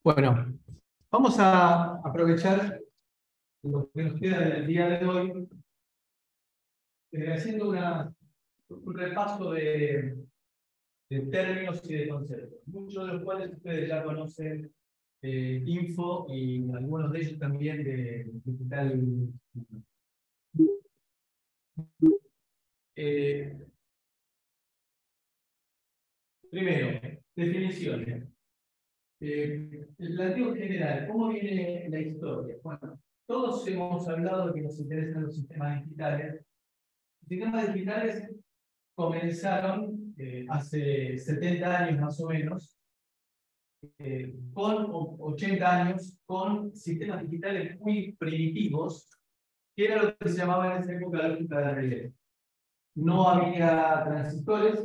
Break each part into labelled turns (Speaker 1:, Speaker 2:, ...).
Speaker 1: Bueno, vamos a aprovechar lo que nos queda del día de hoy, haciendo un repaso de términos y de conceptos, muchos de los cuales ustedes ya conocen info y algunos de ellos también de digital. Primero, definiciones. El planteo general, ¿cómo viene la historia? Bueno, todos hemos hablado de que nos interesan los sistemas digitales. Los sistemas digitales comenzaron hace 70 años más o menos, con 80 años, con sistemas digitales muy primitivos, que era lo que se llamaba en esa época lógica de relé. No había transistores.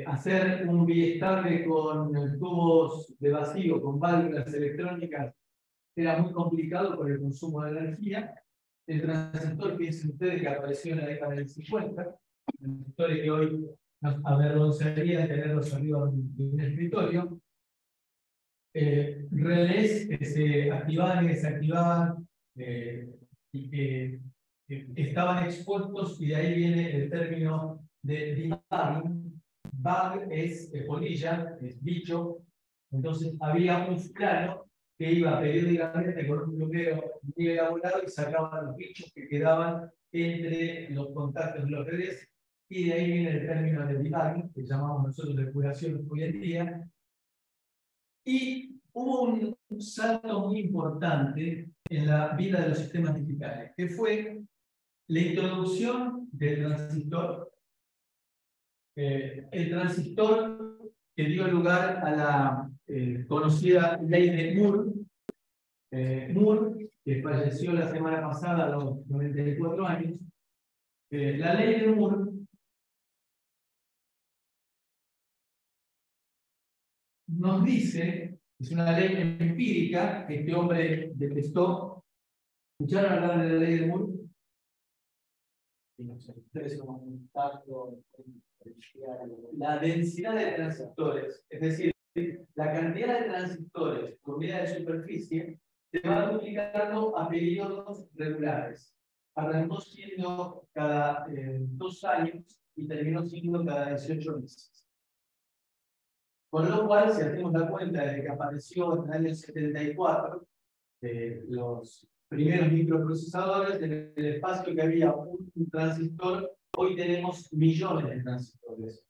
Speaker 1: Hacer un biestable con tubos de vacío, con válvulas electrónicas, era muy complicado por el consumo de energía. El transistor, piensen ustedes, que apareció en la década del 50, transistores que hoy nos avergonzaría tenerlos arriba de un escritorio, relés que se activaban y desactivaban y que estaban expuestos, y de ahí viene el término de debugging. Bug es polilla, es bicho. Entonces había un plano que iba periódicamente con un bloqueo muy elaborado y sacaba los bichos que quedaban entre los contactos de los relés, y de ahí viene el término de debugging, que llamamos nosotros de curación hoy en día. Y hubo un salto muy importante en la vida de los sistemas digitales, que fue la introducción del transistor. El transistor que dio lugar a la conocida ley de Moore. Moore, que falleció la semana pasada a los 94 años. La ley de Moore nos dice, es una ley empírica que este hombre detestó. ¿Escucharon hablar de la ley de Moore? La densidad de transistores, es decir, la cantidad de transistores por unidad de superficie, se va duplicando a periodos regulares. Arrancó siendo cada 2 años y terminó siendo cada 18 meses. Con lo cual, si hacemos la cuenta desde que apareció en el año 74, los primeros microprocesadores, en el espacio que había un transistor, hoy tenemos millones de transistores.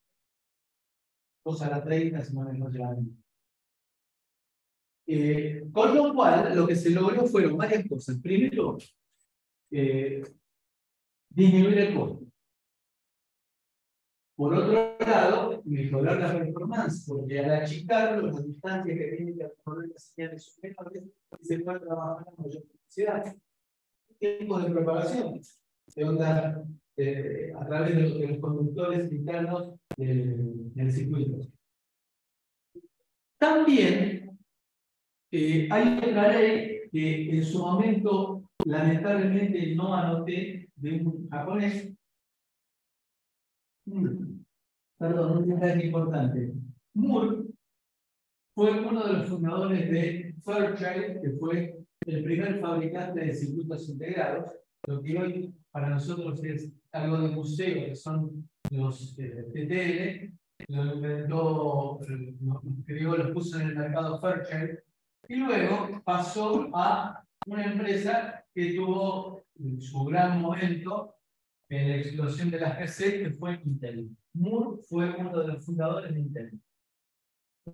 Speaker 1: 2 a la 30, si no me equivoco. Con lo cual, lo que se logró fueron varias cosas. Primero, disminuir el costo. Por otro lado, mejorar la performance, porque al achicarlo, las distancias que tienen que recorrer las señales son menores, se puede trabajar en mayor velocidad. Tiempos de propagación de onda a través de los conductores internos del circuito. También hay otra ley que en su momento lamentablemente no anoté, de un japonés. Perdón, un detalle importante. Moore fue uno de los fundadores de Fairchild, que fue el primer fabricante de circuitos integrados, lo que hoy para nosotros es algo de museo, que son los TTL. Lo inventó, los puso en el mercado Fairchild, y luego pasó a una empresa que tuvo su gran momento en la explosión de las PC, que fue Intel. Moore fue uno de los fundadores de Intel.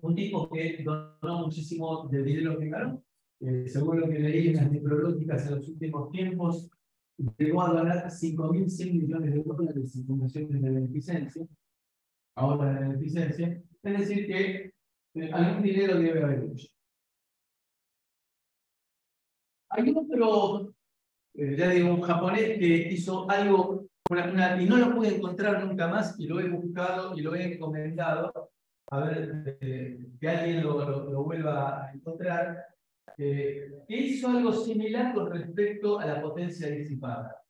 Speaker 1: Un tipo que donó muchísimo de dinero que ganó. Según lo que leí en las necrológicas en los últimos tiempos, llegó a ganar 5.100 millones de dólares en fundaciones de beneficencia. Ahora de beneficencia. Es decir, que algún dinero debe haber hecho. Hay otro, ya digo, un japonés que hizo algo, y no lo pude encontrar nunca más, y lo he buscado y lo he encomendado, a ver que alguien lo vuelva a encontrar, que hizo algo similar con respecto a la potencia disipada.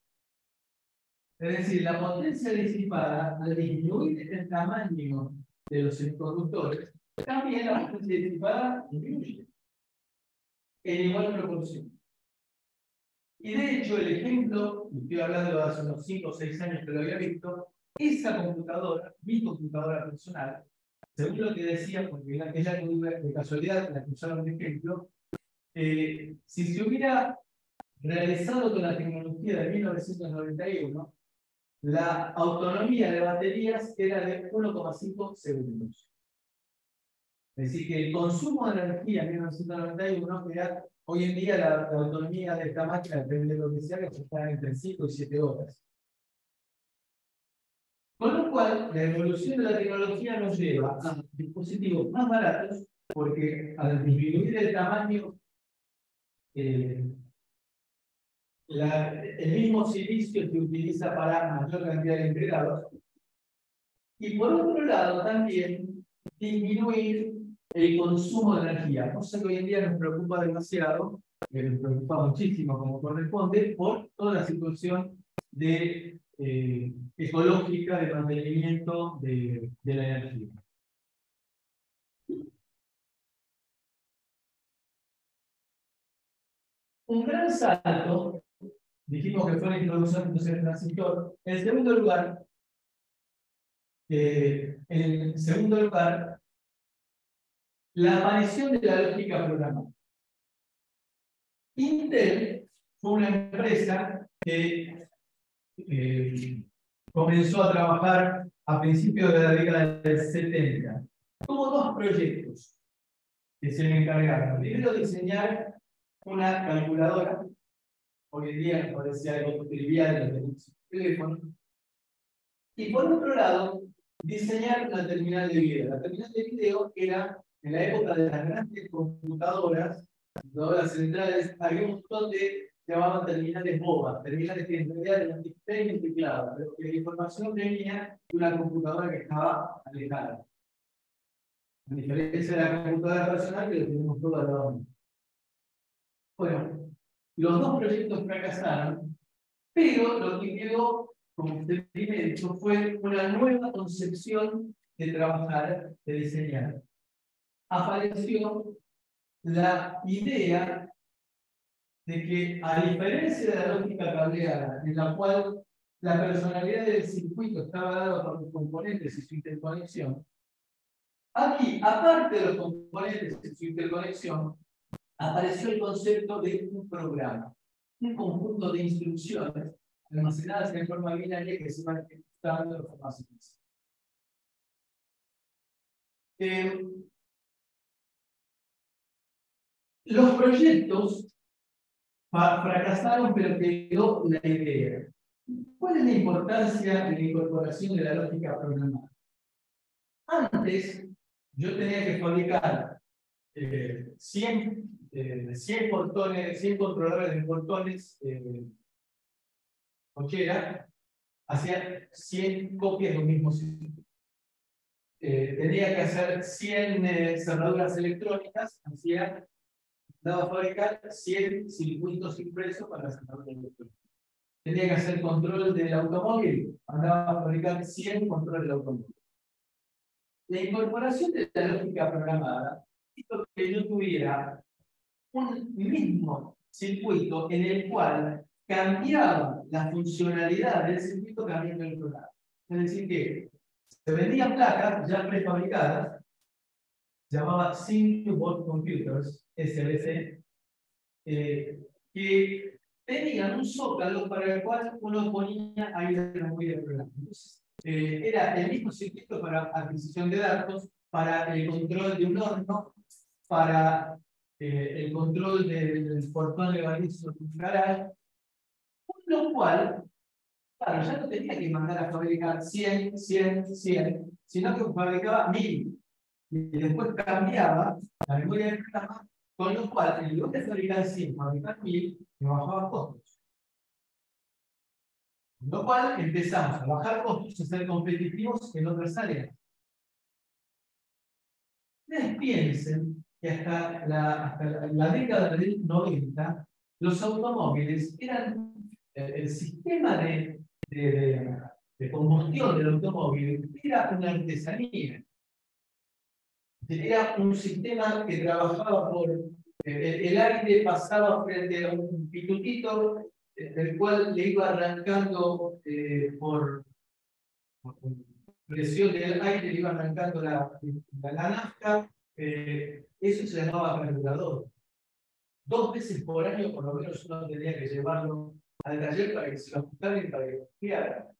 Speaker 1: Es decir, la potencia disipada, al disminuir el tamaño de los semiconductores, también la potencia disipada disminuye en igual proporción. Y de hecho, el ejemplo, estoy hablando de hace unos 5 o 6 años que lo había visto, esa computadora, mi computadora personal, según lo que decía, porque es la de casualidad la que usaron de ejemplo, si se hubiera realizado con la tecnología de 1991, la autonomía de baterías era de 1,5 segundos. Es decir, que el consumo de energía en 1991 era, hoy en día la autonomía de esta máquina, depende de lo que sea, que está entre 5 y 7 horas. Con lo cual, la evolución de la tecnología nos lleva a dispositivos más baratos, porque al disminuir el tamaño, el mismo silicio se utiliza para mayor cantidad de integrados. Y por otro lado, también disminuir el consumo de energía, cosa que hoy en día nos preocupa demasiado, nos preocupa muchísimo como corresponde, por toda la situación de, ecológica de mantenimiento de la energía. Un gran salto, dijimos que fue la introducción del transistor. En segundo lugar, la aparición de la lógica programada. Intel fue una empresa que comenzó a trabajar a principios de la década del 70. Tuvo dos proyectos que se le encargaron. Primero, diseñar una calculadora. Hoy en día nos parece algo trivial en los teléfonos. Y por otro lado, diseñar una terminal de video. La terminal de video era, en la época de las grandes computadoras centrales, había un montón de llamaban terminales bobas, terminales que en realidad eran display y teclado, pero que la información venía de una computadora que estaba alejada. A diferencia de la computadora personal, que lo tenemos todo al lado. Bueno, los dos proyectos fracasaron, pero lo que quedó como experimento fue una nueva concepción de trabajar, de diseñar. Apareció la idea de que, a diferencia de la lógica cableada, en la cual la personalidad del circuito estaba dada por los componentes y su interconexión, aquí, aparte de los componentes y su interconexión, apareció el concepto de un programa, un conjunto de instrucciones almacenadas en forma binaria que se van ejecutando de forma secuencial. Los proyectos fracasaron, pero quedó la idea. ¿Cuál es la importancia de la incorporación de la lógica programada? Antes, yo tenía que fabricar 100 controladores de portones cochera, hacía 100 copias de un mismo circuito. Tenía que hacer 100 cerraduras electrónicas, daba a fabricar 100 circuitos impresos para las cerraduras electrónicas. Tenía que hacer control del automóvil, andaba a fabricar 100 controles del automóvil. La incorporación de la lógica programada hizo que yo tuviera un mismo circuito en el cual cambiaba la funcionalidad del circuito cambiando el programa. Es decir, que se vendían placas ya prefabricadas, llamaba Single Board Computers, SBC, que tenían un zócalo para el cual uno ponía ahí la memoria del programa. Entonces, era el mismo circuito para adquisición de datos, para el control de un horno, para el control del portón de balizo de un garage, con lo cual, claro, ya no tenía que mandar a fabricar 100, 100, 100, sino que fabricaba 1000. Y después cambiaba la memoria del programa, con lo cual, en lugar de fabricar 100, fabricar 1000, me bajaba costos. Con lo cual, empezamos a bajar costos y a ser competitivos en otras áreas. Ustedes piensen que hasta la década del 90, los automóviles eran el sistema de combustión del automóvil era una artesanía. Era un sistema que trabajaba por el aire pasaba frente a un pitutito, el cual le iba arrancando por presión del aire, le iba arrancando la nafta. Eso se llamaba carburador. 2 veces por año, por lo menos, uno tenía que llevarlo al taller para que se lo ajustaran y para que lo fiara.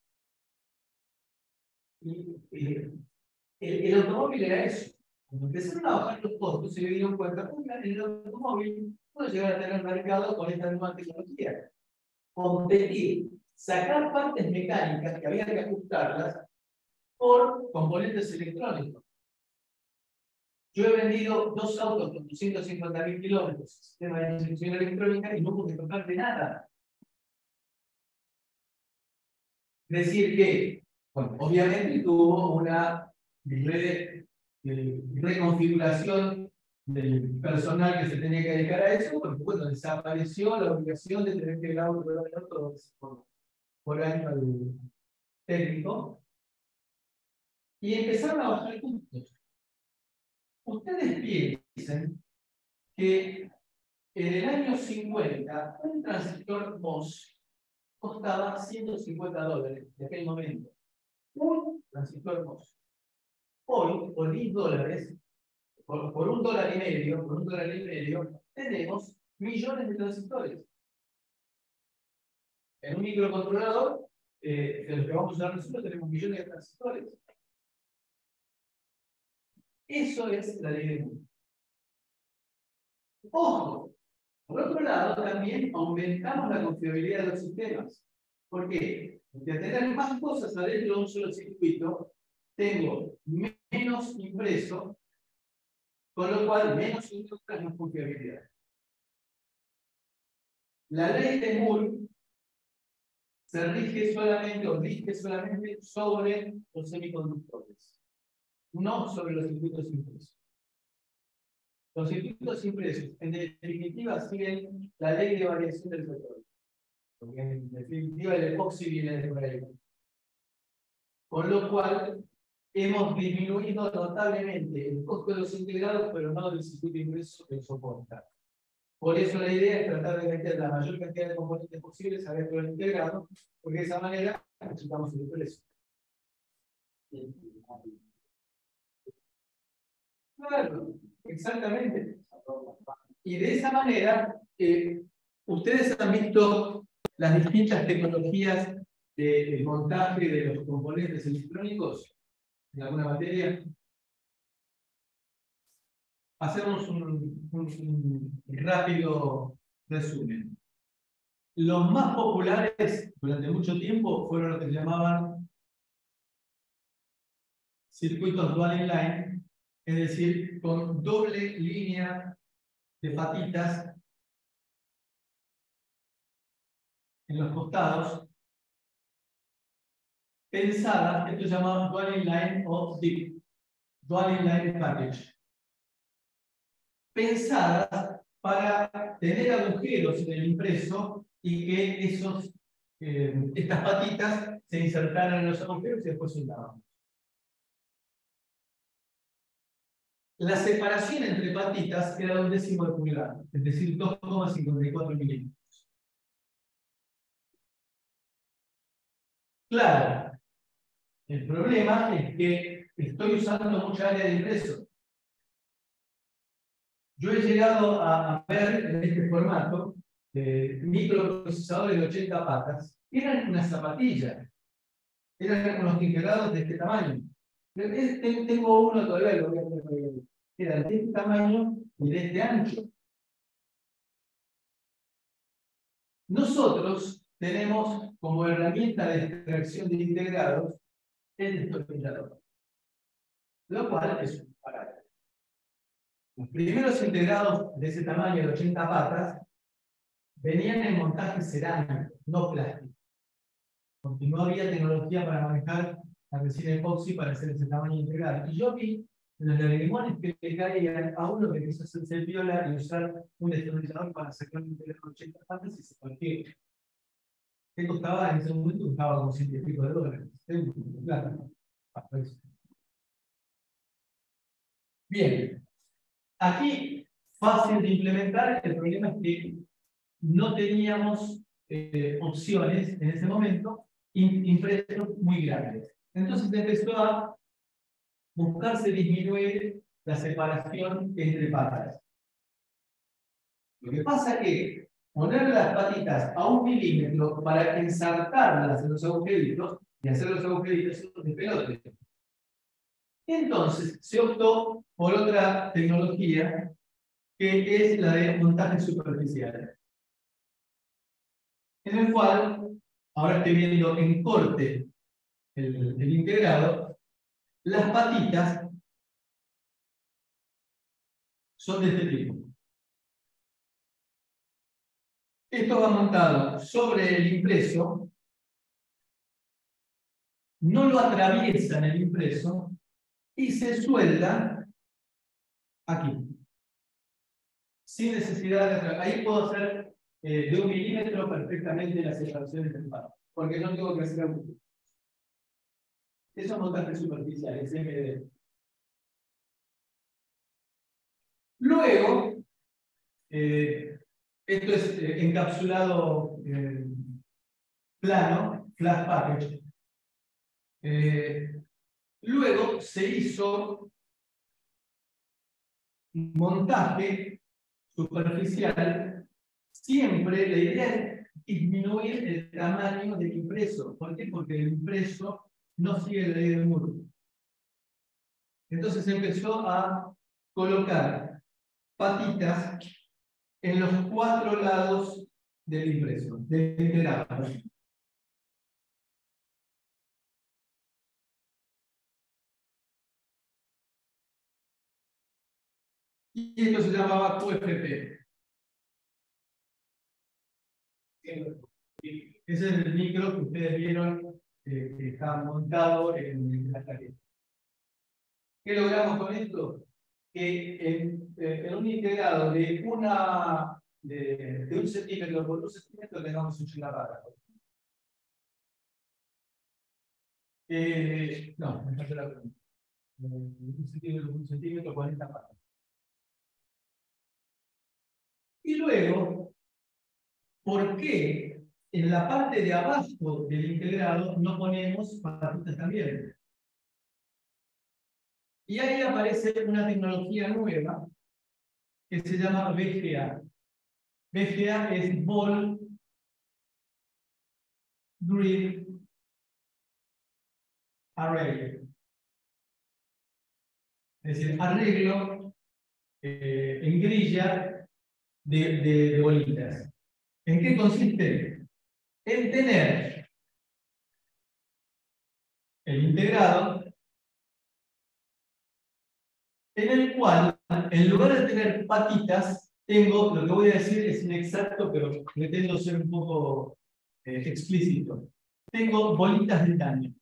Speaker 1: El automóvil era eso. Cuando empezaron a bajar los costos, se dieron cuenta que en el automóvil puede llegar a tener mercado con esta nueva tecnología. Competir, sacar partes mecánicas que había que ajustarlas por componentes electrónicos. Yo he vendido 2 autos con 250.000 kilómetros, sistema de instrucción electrónica, y no pude tocar de nada. Es decir que, bueno, obviamente tuvo una reconfiguración del personal que se tenía que dedicar a eso, porque bueno, desapareció la obligación de tener que ir a otro por año al técnico, y empezaron a bajar costos. Ustedes piensen que en el año 50 un transistor MOS costaba $150 en aquel momento. Un transistor MOS. Hoy, por $10, por $1.50, tenemos millones de transistores. En un microcontrolador, de los que vamos a usar nosotros, tenemos millones de transistores. Eso es la ley de Moore. Ojo, por otro lado, también aumentamos la confiabilidad de los sistemas. ¿Por qué? Porque al tener más cosas adentro de un solo circuito, tengo menos impreso, con lo cual menos inductas, más confiabilidad. La ley de Moore se rige solamente sobre los semiconductores, no sobre los circuitos impresos. Los circuitos impresos, en definitiva, siguen la ley de variación del petróleo. Porque en definitiva el epoxi viene de por ahí. Con lo cual, hemos disminuido notablemente el costo de los integrados, pero no del circuito impreso que lo soporta. Por eso la idea es tratar de meter la mayor cantidad de componentes posibles adentro del integrado, porque de esa manera achicamos el precio. Claro, exactamente. Y de esa manera, ustedes han visto las distintas tecnologías de montaje de los componentes electrónicos en alguna materia. Hacemos un rápido resumen. Los más populares durante mucho tiempo fueron los que se llamaban circuitos dual inline, es decir, con doble línea de patitas en los costados, pensadas, esto se llama dual inline o DIP, dual inline package, pensadas para tener agujeros en el impreso y que estas patitas se insertaran en los agujeros y después soldaban. La separación entre patitas era de 1/10 de pulgada, es decir, 2,54 milímetros. Claro, el problema es que estoy usando mucha área de impreso. Yo he llegado a ver en este formato microprocesadores de 80 patas. Eran una zapatilla. Eran unos integrados de este tamaño. Tengo uno todavía, lo voy a poner. Era de este tamaño y de este ancho. Nosotros tenemos como herramienta de extracción de integrados el destornillador, lo cual es un aparato. Los primeros integrados de ese tamaño de 80 patas venían en montaje cerámico, no plástico. Porque no había tecnología para manejar la resina epoxi para hacer ese tamaño integral. Y yo vi los limones que le caían a uno que quiso hacerse el viola y usar un destornillador para sacar un integrador de 80 patas y se partió. ¿Qué costaba? En ese momento costaba como $100 y pico. Claro. Bien, aquí fácil de implementar, el problema es que no teníamos opciones en ese momento, impresos muy grandes. Entonces empezó a buscarse disminuir la separación entre patas. Lo que pasa es que poner las patitas a 1 milímetro para ensartarlas en los agujeritos y hacer los agujeritos de pelote. Entonces se optó por otra tecnología que es la de montaje superficial, en el cual, ahora estoy viendo en corte el integrado, las patitas son de este tipo. Esto va montado sobre el impreso, no lo atraviesan el impreso y se suelda aquí. Sin necesidad de... Ahí puedo hacer de 1 milímetro perfectamente la separación entre patas, porque no tengo que hacer algo. Eso es montaje superficial, es MD. Luego, esto es encapsulado plano, flash package. Luego se hizo montaje superficial. Siempre la idea es disminuir el tamaño del impreso. ¿Por qué? Porque el impreso no sigue la ley del muro. Entonces empezó a colocar patitas en los 4 lados del impreso, del integrado. Y esto se llamaba QFP. Ese es el micro que ustedes vieron que está montado en la tarjeta. ¿Qué logramos con esto? Que en un integrado de 1 centímetro por 2 centímetros tengamos un chilarrada. No, me falta la pregunta. 1 centímetro por 1 centímetro, 40 patas. Y luego, ¿por qué en la parte de abajo del integrado no ponemos patitas también? Y ahí aparece una tecnología nueva que se llama BGA. BGA es Ball Grid Array. Es decir, arreglo en grilla de bolitas. ¿En qué consiste? En tener el integrado en el cual, en lugar de tener patitas, tengo, lo que voy a decir es inexacto, pero pretendo ser un poco explícito. Tengo bolitas de daño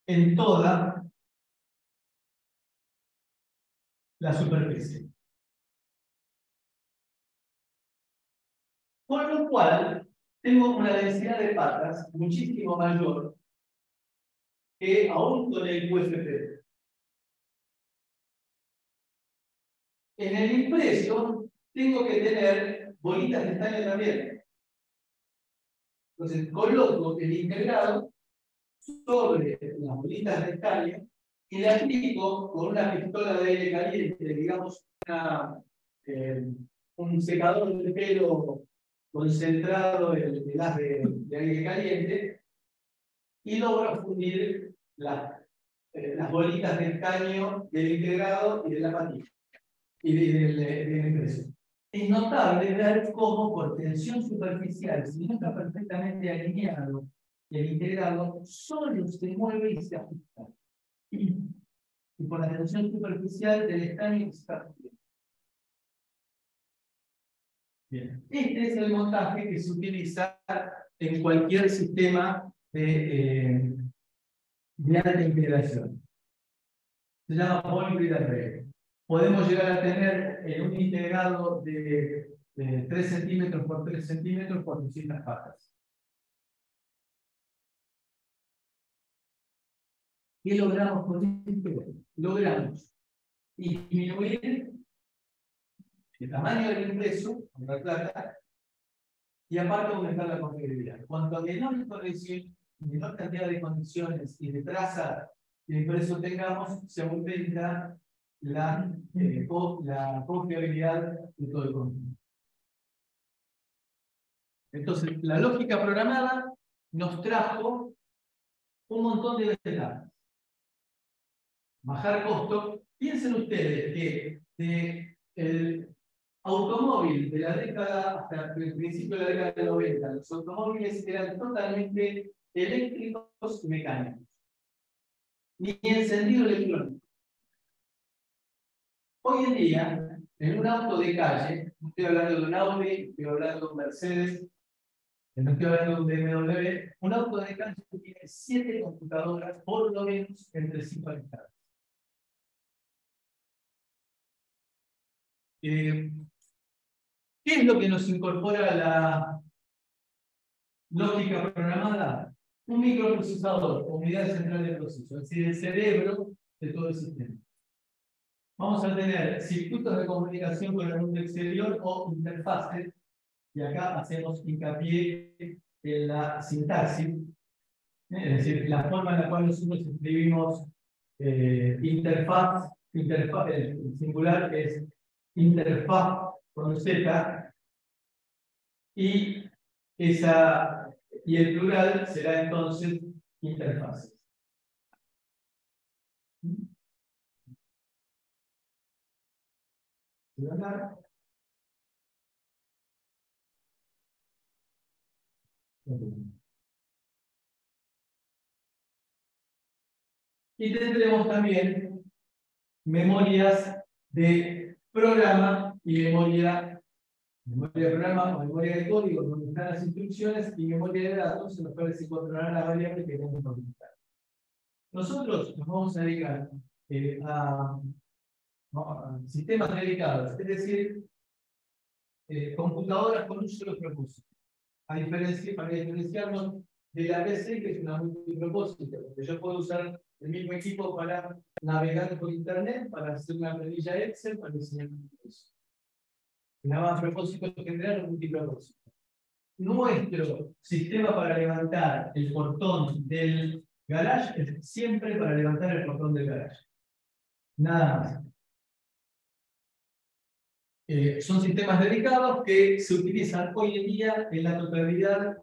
Speaker 1: en toda la superficie. Con lo cual, tengo una densidad de patas muchísimo mayor que aún con el QFP. En el impreso, tengo que tener bolitas de estaño también. Entonces, coloco el integrado sobre las bolitas de estaño y le aplico con una pistola de aire caliente, digamos, un secador de pelo concentrado en haz de aire caliente y logro fundir las bolitas de estaño del integrado y de la patilla y del impreso. Es notable ver cómo por tensión superficial, si no está perfectamente alineado el integrado, solo se mueve y se ajusta. Y por la tensión superficial del estaño se está ajustando. Bien. Este es el montaje que se utiliza en cualquier sistema de alta integración. Se llama Ball-Grid Array. Podemos llegar a tener en un integrado de 3 centímetros por 3 centímetros 400 patas. ¿Qué logramos con esto? Logramos disminuir el tamaño del impreso, la plata, y aparte aumentar la confiabilidad. Cuanto menor cantidad de condiciones y de traza de impreso tengamos, se aumenta la confiabilidad de todo el conjunto. Entonces, la lógica programada nos trajo un montón de ventajas. Bajar costo. Piensen ustedes que el automóvil de la década hasta el principio de la década del 90, los automóviles eran totalmente eléctricos y mecánicos. Ni encendido electrónico. Hoy en día, en un auto de calle, no estoy hablando de un Audi, estoy hablando de un Mercedes, no estoy hablando de un BMW, un auto de calle tiene 7 computadoras, por lo menos, entre sí conectadas. ¿Qué es lo que nos incorpora la lógica programada? Un microprocesador, unidad central de proceso, es decir, el cerebro de todo el sistema. Vamos a tener circuitos de comunicación con el mundo exterior o interfaces, y acá hacemos hincapié en la sintaxis, es decir, la forma en la cual nosotros escribimos interfaz, el singular es interfaz con Z, y el plural será entonces interfaces. Y tendremos también memorias de programa y memoria de programa o memoria de código donde están las instrucciones y memoria de datos en los cuales se controlará la variable que queremos modificar. Nosotros nos vamos a dedicar a sistemas dedicados, es decir, computadoras con un solo propósito. Para diferenciarnos de la PC, que es una multipropósito, porque yo puedo usar el mismo equipo para navegar por internet, para hacer una planilla Excel, para diseñar un proceso. Nada más propósito general o multipropósito. Nuestro sistema para levantar el portón del garage es siempre para levantar el portón del garage. Nada más. Son sistemas dedicados que se utilizan hoy en día en la totalidad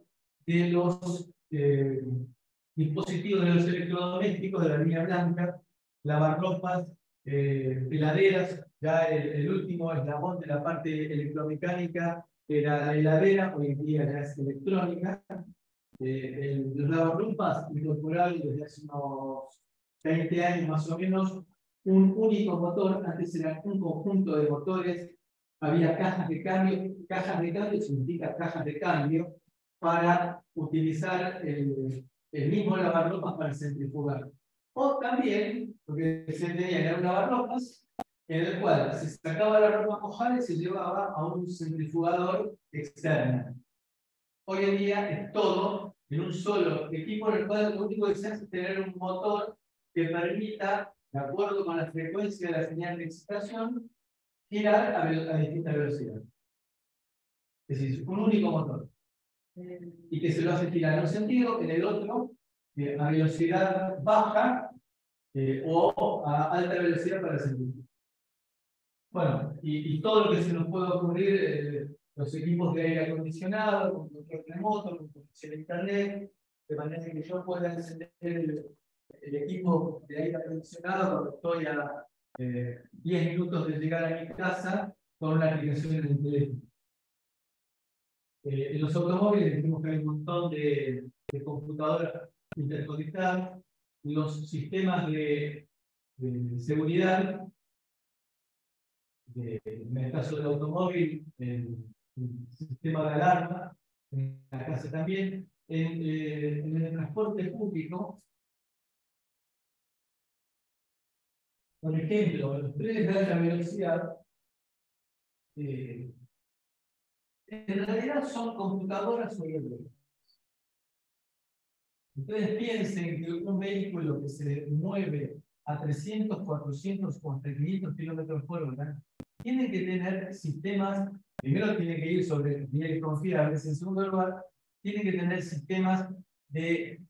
Speaker 1: de los dispositivos de los electrodomésticos de la línea blanca, lavarropas, heladeras. Ya el último eslabón de la parte electromecánica era la heladera, hoy en día ya es electrónica. Los lavarropas incorporaron desde hace unos 20 años más o menos un único motor. Antes era un conjunto de motores. Había cajas de cambio significa cajas de cambio, para utilizar el mismo lavarropas para centrifugar. O también, lo que se tenía era un lavarropas, en el cual se sacaba la ropa mojada y se llevaba a un centrifugador externo. Hoy en día es todo en un solo equipo, en el cual lo único que se hace es tener un motor que permita, de acuerdo con la frecuencia de la señal de excitación, girar a distinta velocidad. Es decir, un único motor. Y que se lo hace girar en un sentido, en el otro, a velocidad baja o a alta velocidad para centrifugar. Bueno, y todo lo que se nos pueda ocurrir, los equipos de aire acondicionado, con control remoto, con conexión a internet, de manera que yo pueda encender el equipo de aire acondicionado cuando estoy a 10 minutos de llegar a mi casa con una aplicación en el teléfono. En los automóviles decimos que hay un montón de computadoras interconectadas. Los sistemas de seguridad, en el caso del automóvil, el sistema de alarma, en la casa también. En el transporte público, por ejemplo, los trenes de alta velocidad, en realidad son computadoras o Ustedes piensen que un vehículo que se mueve a 300, 400 o hasta 500 kilómetros por hora, tiene que tener sistemas, primero tiene que ir sobre vías confiables, en segundo lugar, tiene que tener sistemas de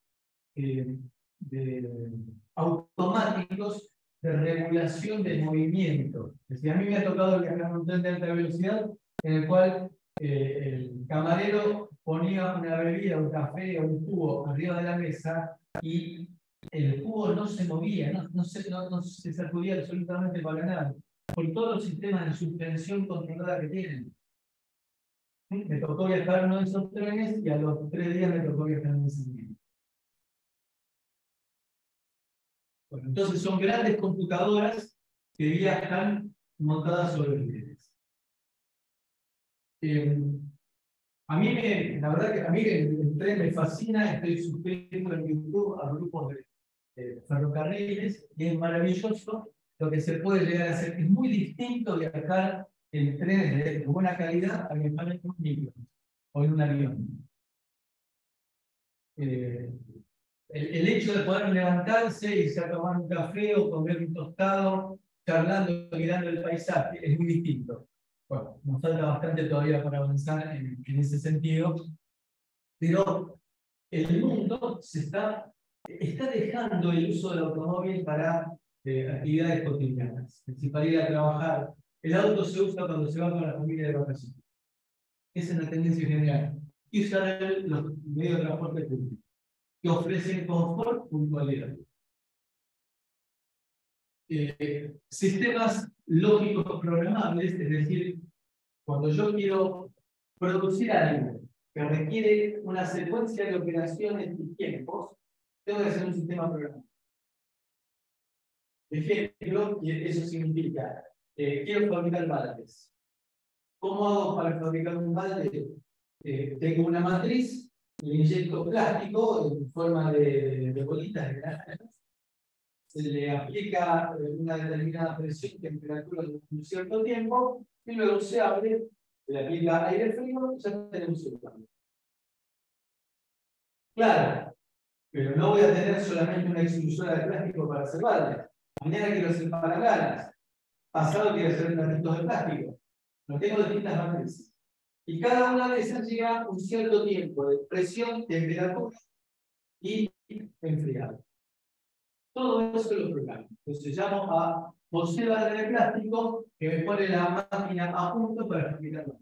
Speaker 1: automáticos de regulación del movimiento. Es decir, a mí me ha tocado viajar en un tren de alta velocidad en el cual el camarero ponía una bebida, un café o un jugo arriba de la mesa y el jugo no se movía, no se sacudía absolutamente para nada, por todos los sistemas de suspensión controlada que tienen. Me tocó viajar en uno de esos trenes y a los 3 días me tocó viajar en ese mismo. Bueno, entonces son grandes computadoras que viajan montadas sobre rieles. A mí la verdad que a mí el tren me fascina, estoy suscrito en YouTube a grupos de ferrocarriles y es maravilloso lo que se puede llegar a hacer. Es muy distinto viajar en trenes de buena calidad a viajar en un micro o en un avión. El hecho de poder levantarse y irse a tomar un café o comer un tostado, charlando, mirando el paisaje, es muy distinto. Bueno, nos falta bastante todavía para avanzar en ese sentido, pero el mundo está dejando el uso del automóvil para actividades cotidianas. Es decir, para ir a trabajar, el auto se usa cuando se va con la familia de vacaciones. Esa es la tendencia general. Y usar los medios de transporte público, que ofrecen confort, puntualidad. Sistemas lógicos programables, es decir, cuando yo quiero producir algo que requiere una secuencia de operaciones y tiempos, tengo que hacer un sistema programable. Ejemplo, y eso significa, quiero fabricar baldes. ¿Cómo hago para fabricar un balde? Tengo una matriz, le inyecto plástico en forma de bolitas de naranjas, se le aplica una determinada presión, temperatura de un cierto tiempo, y luego se abre, se le aplica aire frío, y ya tenemos el balde. Claro, pero no voy a tener solamente una extrusora de plástico para hacer baldes. Mañana quiero hacer paragalas. Pasado quiero hacer platitos de plástico. No tengo distintas matrices. Y cada una de esas lleva un cierto tiempo de presión, temperatura y enfriado. Todo eso lo programo. Entonces llamo a José Balde de plástico que me pone la máquina a punto para fabricarlo.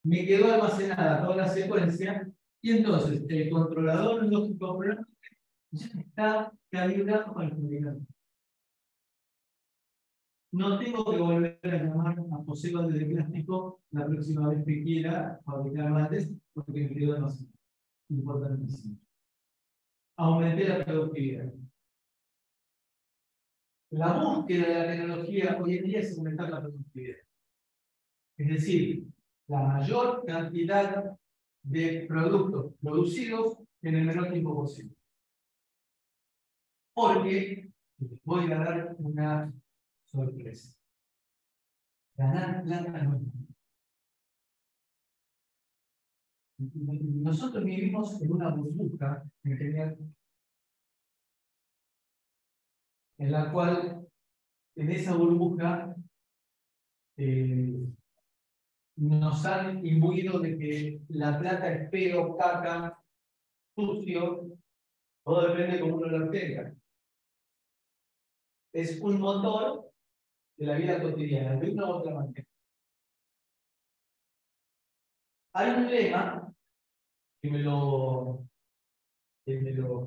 Speaker 1: Me quedó almacenada toda la secuencia y entonces el controlador lógico programable ya está calibrado para fabricar. No tengo que volver a llamar a José Balde de plástico la próxima vez que quiera fabricar baldes porque me quedó almacenado. Importantísimo. Aumenté la productividad. La búsqueda de la tecnología hoy en día es aumentar la productividad. Es decir, la mayor cantidad de productos producidos en el menor tiempo posible. Porque voy a dar una sorpresa. Ganar plata no es malo. Nosotros vivimos en una burbuja en general, en la cual, en esa burbuja, nos han imbuido de que la plata es feo, caca, sucio, todo depende de cómo uno lo tenga. Es un motor de la vida cotidiana, de una u otra manera. Hay un lema que me lo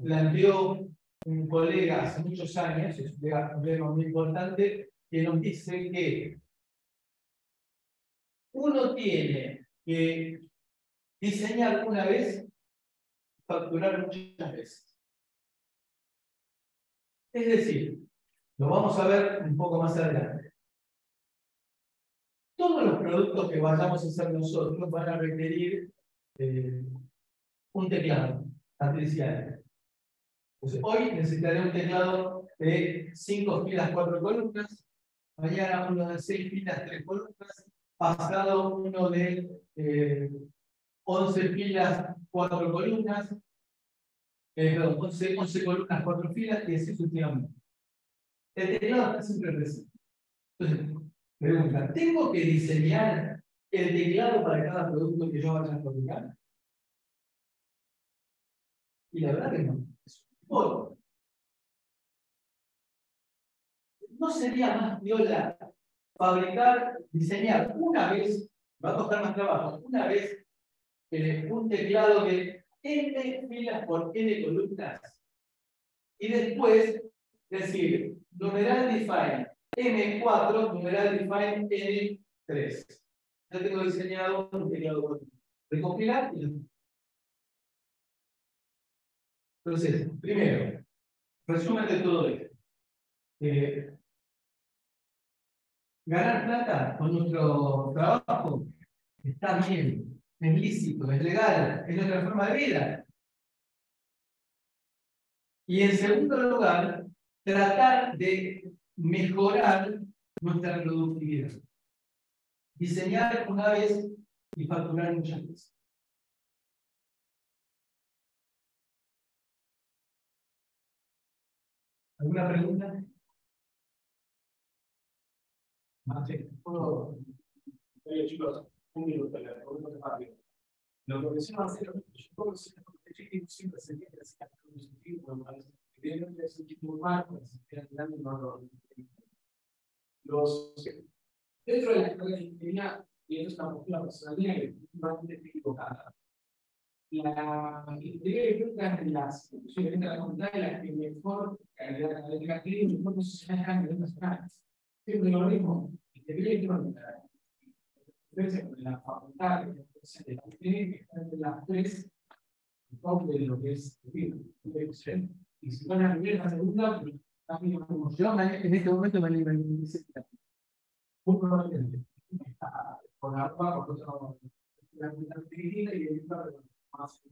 Speaker 1: planteó un colega hace muchos años, es un lema muy importante, que nos dice que uno tiene que diseñar una vez, facturar muchas veces. Es decir, lo vamos a ver un poco más adelante. Todos los productos que vayamos a hacer nosotros van a requerir un teclado artificial. Entonces, hoy necesitaré un teclado de 5 filas, 4 columnas. Mañana uno de 6 filas, 3 columnas. Pasado uno de 11 filas, 4 columnas. perdón, 11 columnas, 4 filas y así sucesivamente. El teclado está siempre presente. Entonces, pregunta, ¿tengo que diseñar el teclado para cada producto que yo vaya a fabricar? Y la verdad que no. Bueno, ¿no sería más viola fabricar, diseñar una vez, va a costar más trabajo, una vez un teclado de n filas por n columnas y después decir numeral define n4, numeral define n3? Ya tengo diseñado un teclado. Recopilar y... Entonces, primero, resumen de todo esto. Ganar plata con nuestro trabajo está bien, es lícito, es legal, es nuestra forma de vida. Y en segundo lugar, tratar de mejorar nuestra productividad. Diseñar una vez y facturar muchas veces. ¿Alguna pregunta? Más
Speaker 2: Oye, chicos, un minuto, le recuerdo rápido. Lo que decía Marcelo, yo puedo decir que siempre se tiene que hacer un sentido, pero parece que tiene que ser muy mal, los dentro de la escuela de ingeniería, y esto es una postura personalidad que es bastante equivocada. La ingeniería de las instituciones de la comunidad de las que mejor calidad académica tiene, mejor posiciones a nivel nacional. Siempre lo mismo, ingeniería electrónica, con la facultad de la tiene que estar entre las tres, top de lo que es y si van a vivir la segunda, pues también como yo en este momento me necesito. Muy probablemente con la ropa, por otro la crítica y el más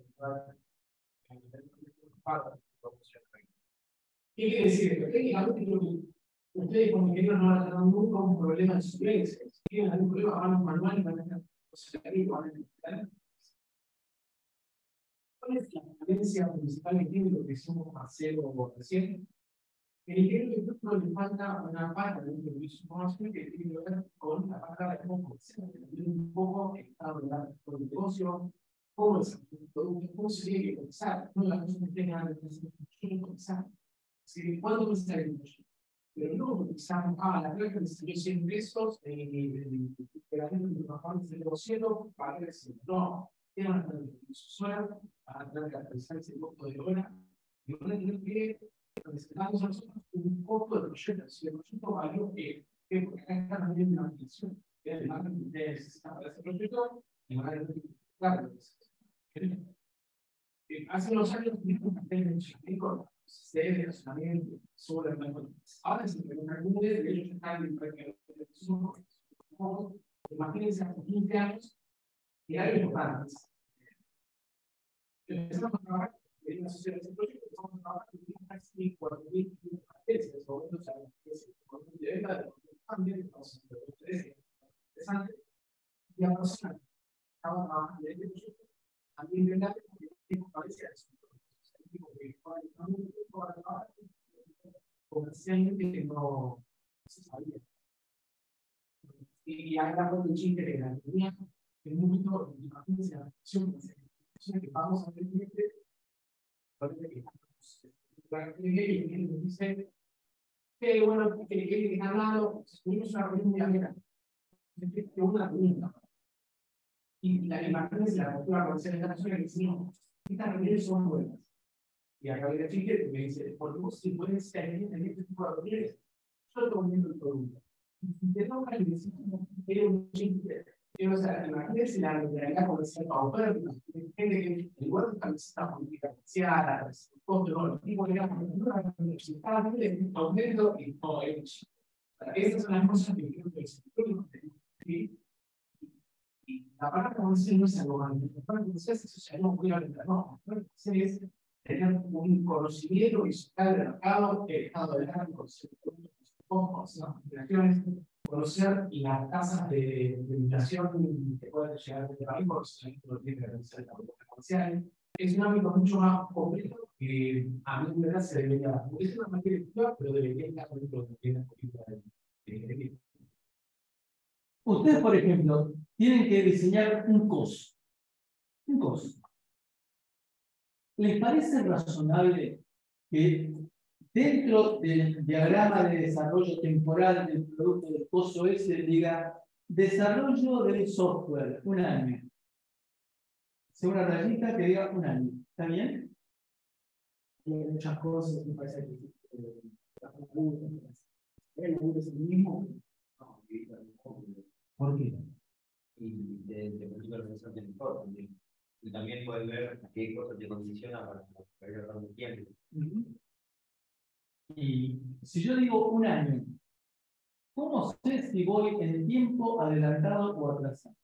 Speaker 2: ¿qué quiere decir? Técnicamente, ustedes como ingenieros no van a tener nunca un problema de suplencia. Si tienen algún problema, van a un manual y van a tener ¿cuál es la diferencia principal que tiene lo que hicimos Marcelo recién? El ingeniero no le falta una parte de un información que tiene que ver con la parte de cómo comercial, un poco estado de la negocio, cómo es el producto, cómo se tiene que pensar, no la cosa que tenga que pensar. ¿Cuánto cuesta el negocio? Pero no pensamos, la regla de 100 pesos, que la gente de los de negociado para decir, no, tiene una usuario para tener que actualizar ese costo de hora, y van a tener que presentamos a nosotros un costo de proyecto. Si el proyecto valió que porque acá está también una atención, que además necesita para ese proyecto, y van a tener que claro, hace unos años tuvimos un técnico de relacionamiento sobre el mercado. Ahora se implementan nubes de ellos están en práctica. Imagínense hace 15 años y hay importantes. Empezamos a trabajar en una sociedad de proyectos, empezamos a trabajar en casi 4.000 especies, o menos también estamos interesante. Y a persona estaba trabajando en este proyecto, también verdad que parece comercialmente no se sabía. Y acá con el chiste de la tenía, en un momento, imagínense la acción que vamos a ver parece que dice que bueno, que ganado, tuvimos una reunión muy amena. Una pregunta. Y la imagen es la cultura comercial internacional que decimos, estas reuniones son buenas. Y acá viene Chile que me dice, por vos si puedes ser en este tipo de reuniones, yo estoy comiendo el producto. Y te toca y decimos, que un chiste. O sea, imagínense la realidad comercial autónoma, gente que igual que está política comercial, control, tipo de la universidad, aumento y todo eso. Estas son las cosas que creo que el sector y la palabra comercial no es algo malo, la palabra comercial es social, no voy a hablar, no, la palabra comercial es tener un conocimiento visual del mercado, el estado de la conocer las operaciones, conocer las tasas de inflación que pueden llegar a este país, porque eso no tiene que realizar la política comercial, es un ámbito mucho más complejo que a mí me se debería, es una materia directiva, pero debería estar dentro de la política de
Speaker 1: Ustedes, por ejemplo, tienen que diseñar un COS. Un COS. ¿Les parece razonable que dentro del diagrama de desarrollo temporal del producto del COS OS diga desarrollo del software, 1 año? Sea una rayita que diga 1 año. ¿Está bien?
Speaker 2: Hay muchas cosas, me parece que es el mismo.
Speaker 1: ¿Por qué?
Speaker 3: Y de organización del mejor también. Y también puedes ver qué cosas te condicionan para ir dando tiempo.
Speaker 1: Y si yo digo 1 año, ¿cómo sé si voy en tiempo adelantado o atrasado?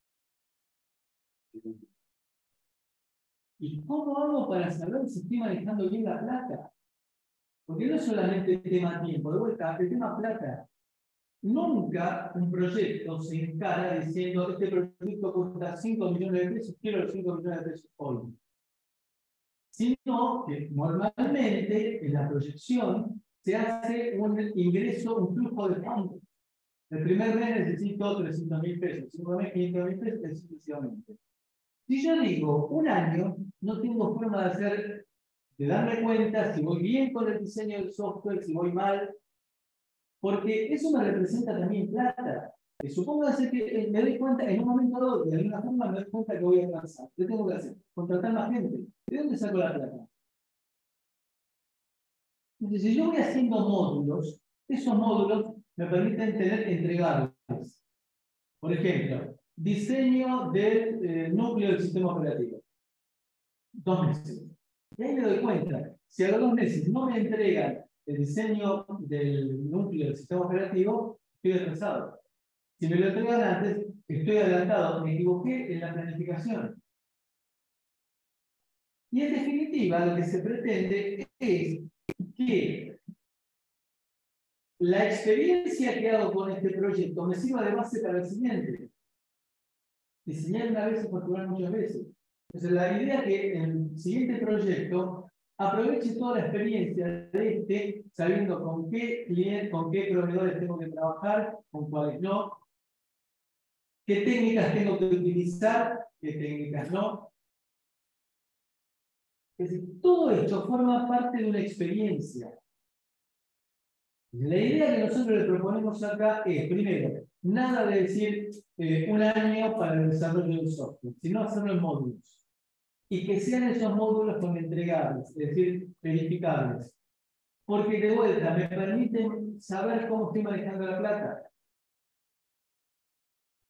Speaker 1: ¿Y cómo hago para saber si estoy manejando bien la plata? Porque no es solamente el tema tiempo, de vuelta, el tema plata. Nunca un proyecto se encara diciendo este proyecto cuesta 5 millones de pesos, quiero los 5 millones de pesos hoy. Sino que normalmente en la proyección se hace un ingreso, un flujo de fondos. El primer mes necesito 300.000 pesos, 5 meses 500.000 pesos, y sucesivamente. Si yo digo 1 año, no tengo forma de darme cuenta si voy bien con el diseño del software, si voy mal, porque eso me representa también plata. Supóngase que me doy cuenta, en un momento dado, de alguna forma me doy cuenta que voy a avanzar. ¿Qué tengo que hacer? Contratar más gente. ¿De dónde saco la plata? Entonces, si yo voy haciendo módulos, esos módulos me permiten tener entregables. Por ejemplo, diseño del núcleo del sistema operativo. 2 meses. Y ahí me doy cuenta, si a los 2 meses no me entregan el diseño del núcleo del sistema operativo, estoy atrasado. Si me lo entregan antes, estoy adelantado, me equivoqué en la planificación. Y en definitiva, lo que se pretende es que la experiencia que hago con este proyecto me sirva de base para el siguiente. Diseñar una vez y facturar muchas veces. Entonces, la idea es que en el siguiente proyecto aproveche toda la experiencia de este, sabiendo con qué clientes, con qué proveedores tengo que trabajar, con cuáles no, qué técnicas tengo que utilizar, qué técnicas no. Es decir, todo esto forma parte de una experiencia. La idea que nosotros le proponemos acá es, primero, nada de decir 1 año para el desarrollo del software, sino hacerlo en módulos. Y que sean esos módulos con entregables, es decir, verificables. Porque de vuelta me permiten saber cómo estoy manejando la plata.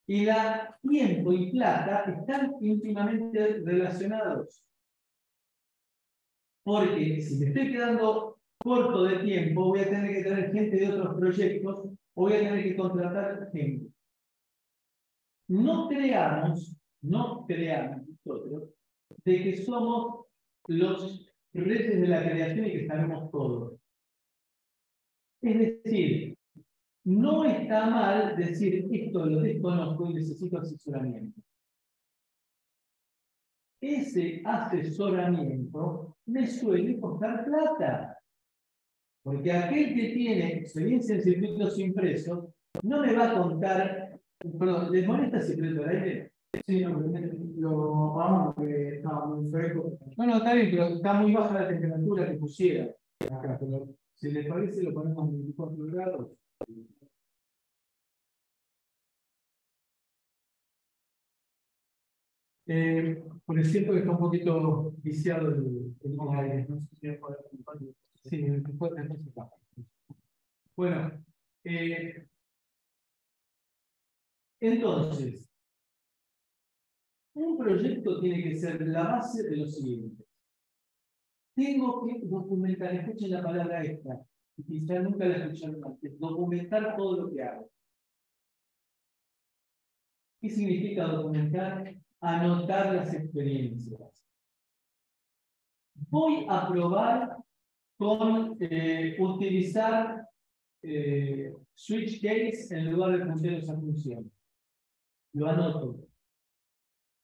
Speaker 1: Y la tiempo y plata están íntimamente relacionados. Porque si me estoy quedando corto de tiempo, voy a tener que tener gente de otros proyectos, o voy a tener que contratar gente. No creamos nosotros de que somos los reyes de la creación y que sabemos todo. Es decir, no está mal decir esto lo desconozco y necesito asesoramiento. Ese asesoramiento me suele costar plata. Porque aquel que tiene experiencia en circuitos impresos no me va a contar. Perdón, ¿les molesta si prendo el aire?
Speaker 2: Sí, no, lo vamos porque estaba muy fresco.
Speaker 1: No, está bien, pero está muy baja la temperatura que pusiera acá, pero si les parece lo ponemos en 24 grados. Porque siento que está un poquito viciado el aire. No sé si voy a poder compartir. Sí, después está. Bueno, entonces, un proyecto tiene que ser la base de lo siguiente. Tengo que documentar, escuchen la palabra esta, y quizá nunca la escucharon antes, documentar todo lo que hago. ¿Qué significa documentar? Anotar las experiencias. Voy a probar con utilizar switch case en lugar de función esa función. Lo anoto.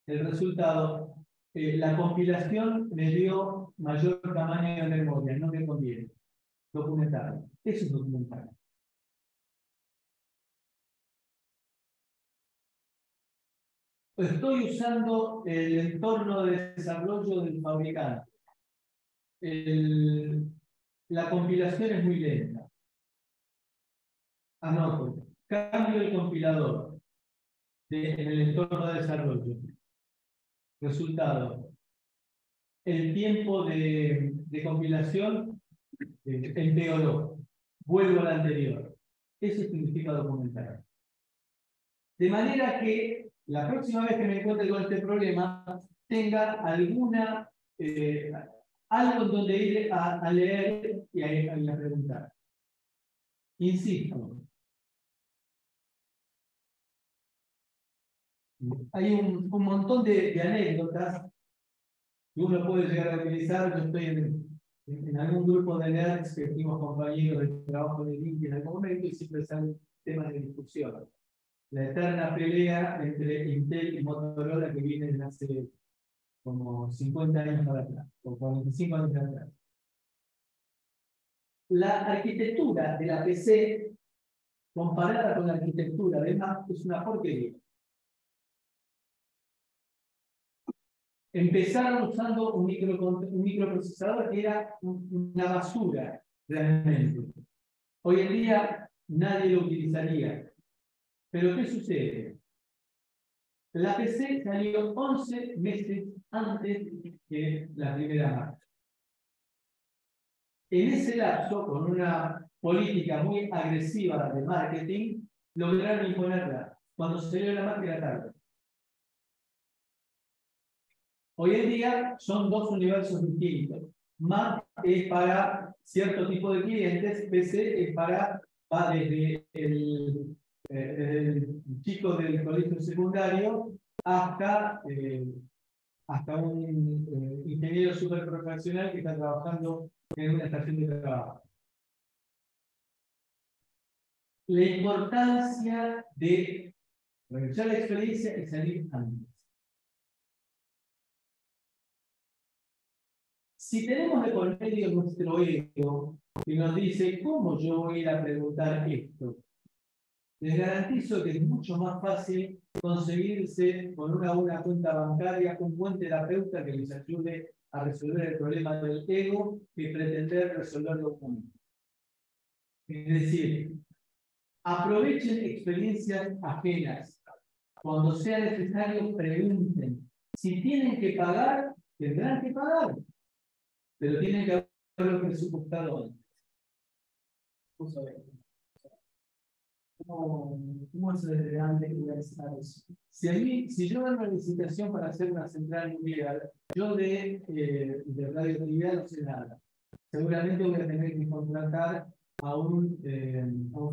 Speaker 1: El resultado la compilación me dio mayor tamaño de memoria, no me conviene. Documental. Eso es documental. Estoy usando el entorno de desarrollo del fabricante. La compilación es muy lenta. Anoto. Cambio el compilador en el entorno de desarrollo. Resultado. El tiempo de compilación empeoró. Vuelvo al anterior. Eso significa documentar. De manera que la próxima vez que me encuentre con este problema, tenga alguna algo en donde ir a leer y a preguntar. Insisto. Hay un montón de anécdotas que uno puede llegar a utilizar. Yo estoy en algún grupo de nerds que fuimos compañeros de trabajo de LinkedIn en algún momento y siempre salen temas de discusión. La eterna pelea entre Intel y Motorola que viene desde hace como 50 años para atrás, o 45 años para atrás. La arquitectura de la PC, comparada con la arquitectura de Mac, es una porquería. Empezaron usando un microprocesador que era una basura, realmente. Hoy en día nadie lo utilizaría. Pero ¿qué sucede? La PC salió 11 meses antes que la primera Mac. En ese lapso, con una política muy agresiva de marketing, lograron imponerla. Cuando salió la Mac era tarde. Hoy en día son dos universos distintos. Mac es para cierto tipo de clientes, PC es va desde el chico del colegio secundario hasta un ingeniero súper profesional que está trabajando en una estación de trabajo. La importancia de aprovechar la experiencia y salir antes. Si tenemos de por medio nuestro ego y nos dice, ¿cómo yo voy a ir a preguntar esto? Les garantizo que es mucho más fácil conseguirse con una buena cuenta bancaria, un buen terapeuta que les ayude a resolver el problema del ego que pretender resolverlo juntos. Es decir, aprovechen experiencias ajenas. Cuando sea necesario, pregunten. Si tienen que pagar, tendrán que pagar. Pero tienen que haberlo presupuestado antes. ¿Cómo es el grande universal eso? Si yo hago una licitación para hacer una central nuclear, yo de radioactividad no sé nada. Seguramente voy a tener que contratar a un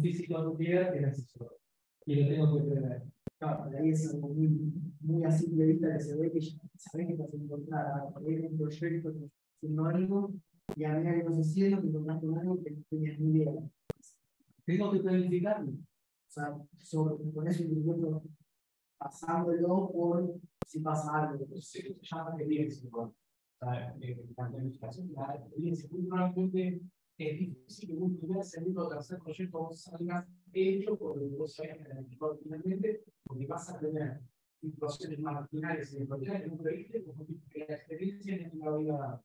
Speaker 1: físico nuclear que es asesor. Y lo tengo que prever.
Speaker 2: Claro, ahí es algo muy a simple vista que se ve que ya sabes que vas a encontrar un proyecto haciendo algo y a medida que vas haciendo te encontrás con algo que no tenías ni idea.
Speaker 1: Tengo que planificarlo.
Speaker 2: O sea, con eso incluso pasándolo por si pasa algo. Se llama experiencia. La planificación, la experiencia. Muy probablemente es difícil que un primer, segundo o tercer proyecto vos salgas hecho por lo que vos sabés que planificado finalmente, porque vas a tener situaciones marginales y de que no previste, como que la experiencia en la vida.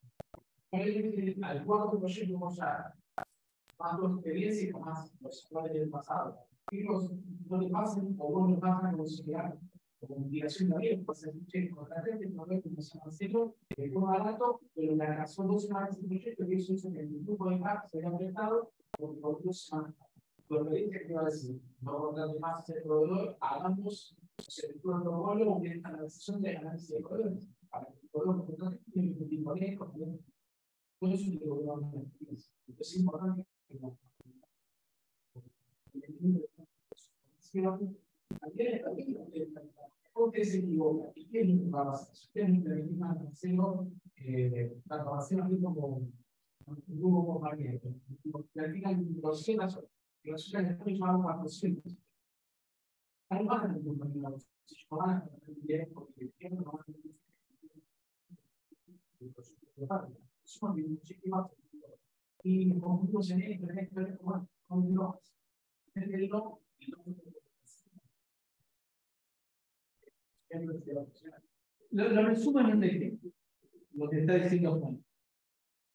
Speaker 2: Al cuarto proyecto vamos a más tu experiencia y más los errores del pasado. Chicos, no le pasen o vos no pasan con seguridad o con mitigación de riesgo, pues el cheque contratante no ve como se llama hacerlo, que fue barato, pero la razón 2 semanas de proyecto que eso es que el grupo de impacto se había prestado por 2 semanas. Tu experiencia que va a decir, no contrate más a ser proveedor, hagamos el protocolo o bien la decisión de análisis de proveedores. Para que el proveedor contrate tiene que disponer con todo eso que lo es importante que porque se equivoca y qué nunca va a hacer. Usted nunca le diga a hacerlo, la aprobación así como un grupo compañero. Planifican 200, que resulta que después llevan 400. Hay más de un compañero. Si yo van a porque el tiempo no va a Y conjuntos en él, por ejemplo, con los
Speaker 1: lo resumo en un ejemplo, lo que está diciendo Juan.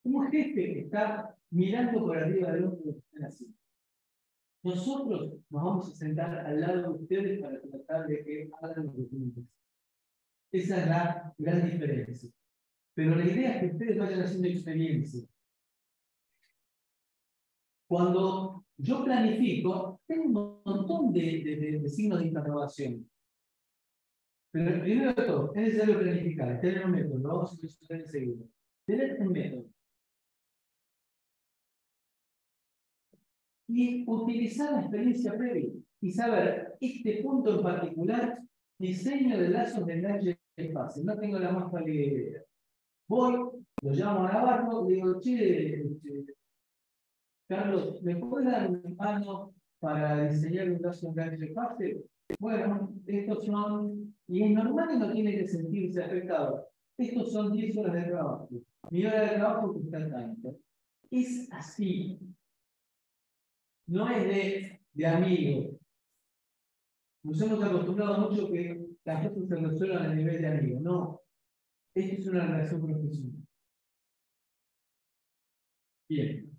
Speaker 1: Un jefe que está mirando por arriba del otro que están haciendo. Nosotros nos vamos a sentar al lado de ustedes para tratar de que hagan lo que tienen que hacer. Esa es la gran diferencia. Pero la idea es que ustedes vayan haciendo experiencia. Cuando yo planifico, tengo un montón de signos de interrogación. Pero primero de todo, es necesario planificar, tener un método, lo vamos a mencionar enseguida. Tener un método. Y utilizar la experiencia previa y saber, este punto en particular, diseño de lazos de enlace fácil. No tengo la más pálida idea. Voy, lo llamo a Navarro, le digo, che, Carlos, ¿me puedes dar una mano para diseñar un lazo de enlace fácil? Bueno, estos son, y es normal que no tiene que sentirse afectado. Estos son 10 horas de trabajo. Mi hora de trabajo cuesta tanto. Es así. No es de amigo. Nos hemos acostumbrado mucho que las cosas se resuelvan a nivel de amigo. No. Esto es una relación profesional. Bien.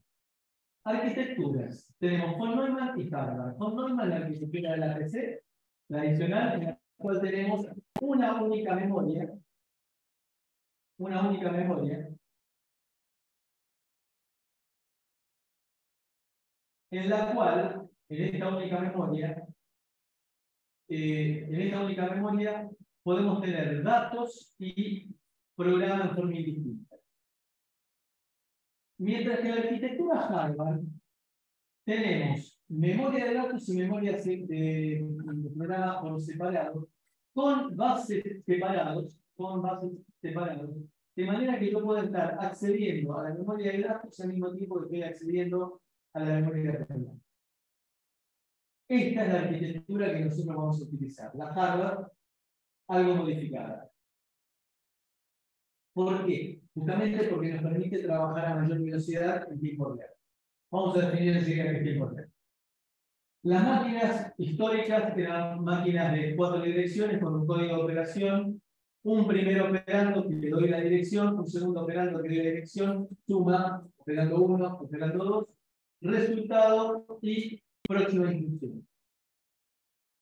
Speaker 1: Arquitecturas. Tenemos von Neumann y Harvard. Von Neumann, la arquitectura de la PC, tradicional, en la cual tenemos una única memoria. Una única memoria. En la cual, en esta única memoria, podemos tener datos y programas en forma indistinta. Mientras que en la arquitectura Harvard tenemos memoria de datos y memoria de programa por separado, con bases separados, de manera que yo pueda estar accediendo a la memoria de datos al mismo tiempo que estoy accediendo a la memoria de programa. Esta es la arquitectura que nosotros vamos a utilizar, la Harvard, algo modificada. ¿Por qué? Justamente porque nos permite trabajar a mayor velocidad en tiempo real. Vamos a definir enseguida qué es tiempo real. Las máquinas históricas eran máquinas de 4 direcciones con un código de operación, un primer operando que le doy la dirección, un segundo operando que le doy la dirección, suma, operando 1, operando 2, resultado y próxima instrucción.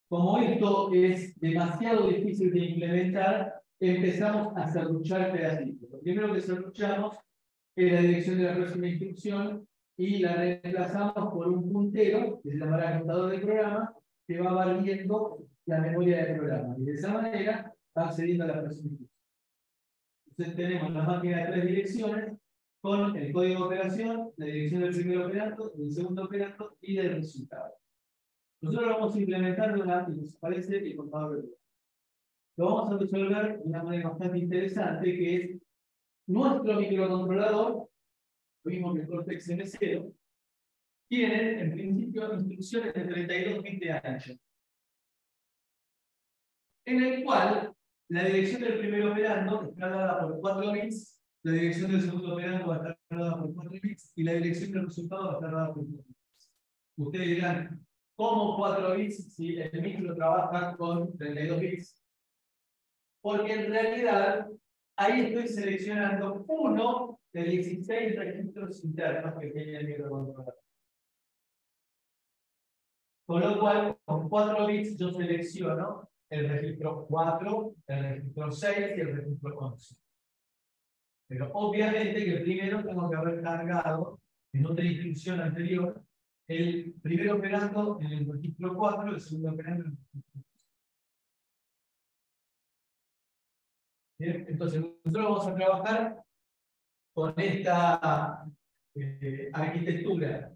Speaker 1: Como esto es demasiado difícil de implementar, empezamos a serruchar pedacitos. Lo primero que serruchamos es la dirección de la próxima instrucción y la reemplazamos por un puntero, que se llamará contador de programa, que va barriendo la memoria del programa. Y de esa manera va accediendo a la próxima instrucción. Entonces tenemos la máquina de 3 direcciones con el código de operación, la dirección del primer operando, del segundo operando y del resultado. Nosotros lo vamos a implementar durante, nos parece, el contador de programa. Lo vamos a resolver de una manera bastante interesante, que es nuestro microcontrolador, lo mismo que el Cortex M0, tiene en principio instrucciones de 32 bits de ancho, en el cual la dirección del primer operando está dada por 4 bits, la dirección del segundo operando va a estar dada por 4 bits y la dirección del resultado va a estar dada por 4 bits. Ustedes dirán, ¿cómo 4 bits si el micro trabaja con 32 bits? Porque en realidad ahí estoy seleccionando uno de 16 registros internos que tiene el microcontrolador. Con lo cual, con 4 bits yo selecciono el registro 4, el registro 6 y el registro 11. Pero obviamente que primero tengo que haber cargado en otra instrucción anterior el primer operando en el registro 4, el segundo operando en el registro 11. Bien, entonces nosotros vamos a trabajar con esta arquitectura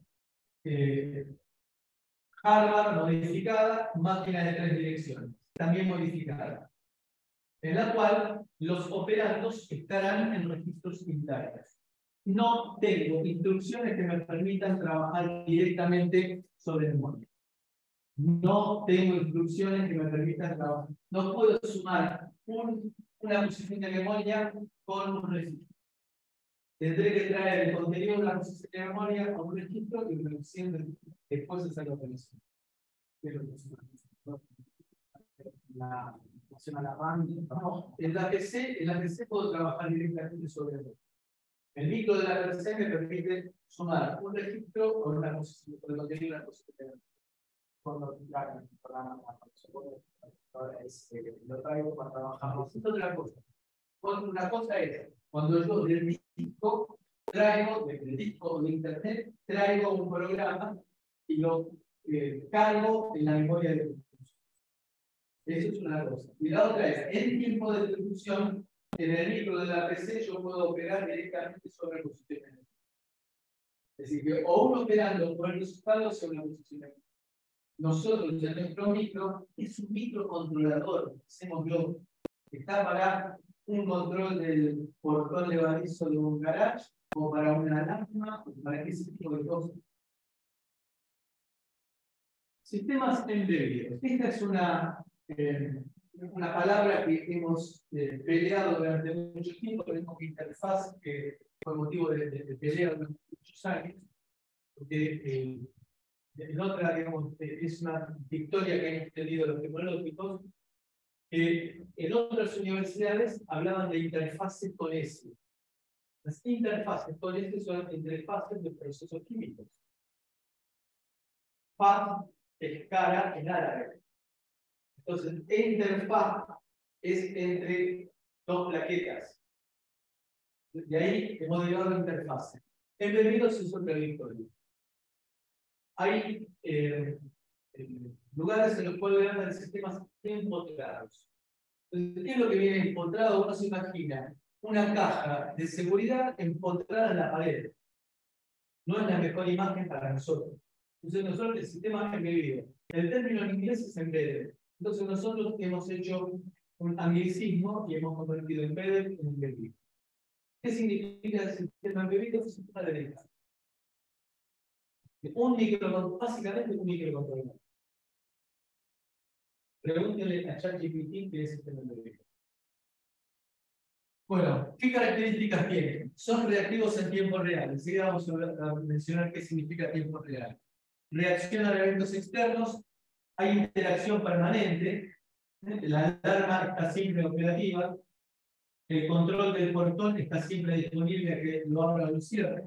Speaker 1: Harvard modificada, máquina de 3 direcciones, también modificada, en la cual los operandos estarán en registros internos. No tengo instrucciones que me permitan trabajar directamente sobre memoria. No tengo instrucciones que me permitan trabajar. No puedo sumar una posición de memoria con un registro. tendré que traer el contenido de la posición de memoria a un registro y reduciendo después esa localización.
Speaker 2: La función a la RAM,
Speaker 1: No, en la PC puedo trabajar directamente sobre el micro de la PC me permite sumar un registro con una posición, con el contenido de una posición.
Speaker 2: cuando el programa lo traigo para trabajar.
Speaker 1: Es otra cosa. Una cosa es, cuando yo del disco traigo, del disco de internet, traigo un programa y lo cargo en la memoria de ejecución. Eso es una cosa. Y la otra es, en tiempo de ejecución, en el micro de la PC yo puedo operar directamente sobre el sistema. Es decir, que o uno operando por el resultado sobre la posición. Nosotros, en nuestro micro, es un microcontrolador, hacemos yo, que está para un control del portón levadizo de un garage, o para una alarma, o para ese tipo de cosas. Sistemas embebidos. Esta es una palabra que hemos peleado durante mucho tiempo, tenemos interfaz, que fue motivo de pelea durante muchos años, porque en otra, digamos, es una victoria que han entendido los tecnológicos, que en otras universidades hablaban de interfaces con S. Las interfaces con S son interfaces de procesos químicos. Faz es cara en árabe. Entonces, interfaz es entre dos plaquetas. De ahí hemos derivado la interfase. Embebidos es otra victoria. Hay lugares en los cuales hablan de sistemas empotrados. Entonces, ¿qué es lo que viene empotrado? Uno se imagina una caja de seguridad empotrada en la pared. No es la mejor imagen para nosotros. Entonces, nosotros el sistema embebido. El término en inglés es embedded. Entonces, nosotros hemos hecho un anglicismo y hemos convertido embedded en embebido. ¿Qué significa el sistema embebido? Es un sistema de data. Básicamente un microcontrolador. Pregúntenle a ChatGPT qué es sistema embebido. Bueno, ¿qué características tienen? Son reactivos en tiempo real. Enseguida vamos a mencionar qué significa tiempo real. Reaccionan a eventos externos, hay interacción permanente, la alarma está siempre operativa, el control del portón está siempre disponible a que lo abra o lo cierre,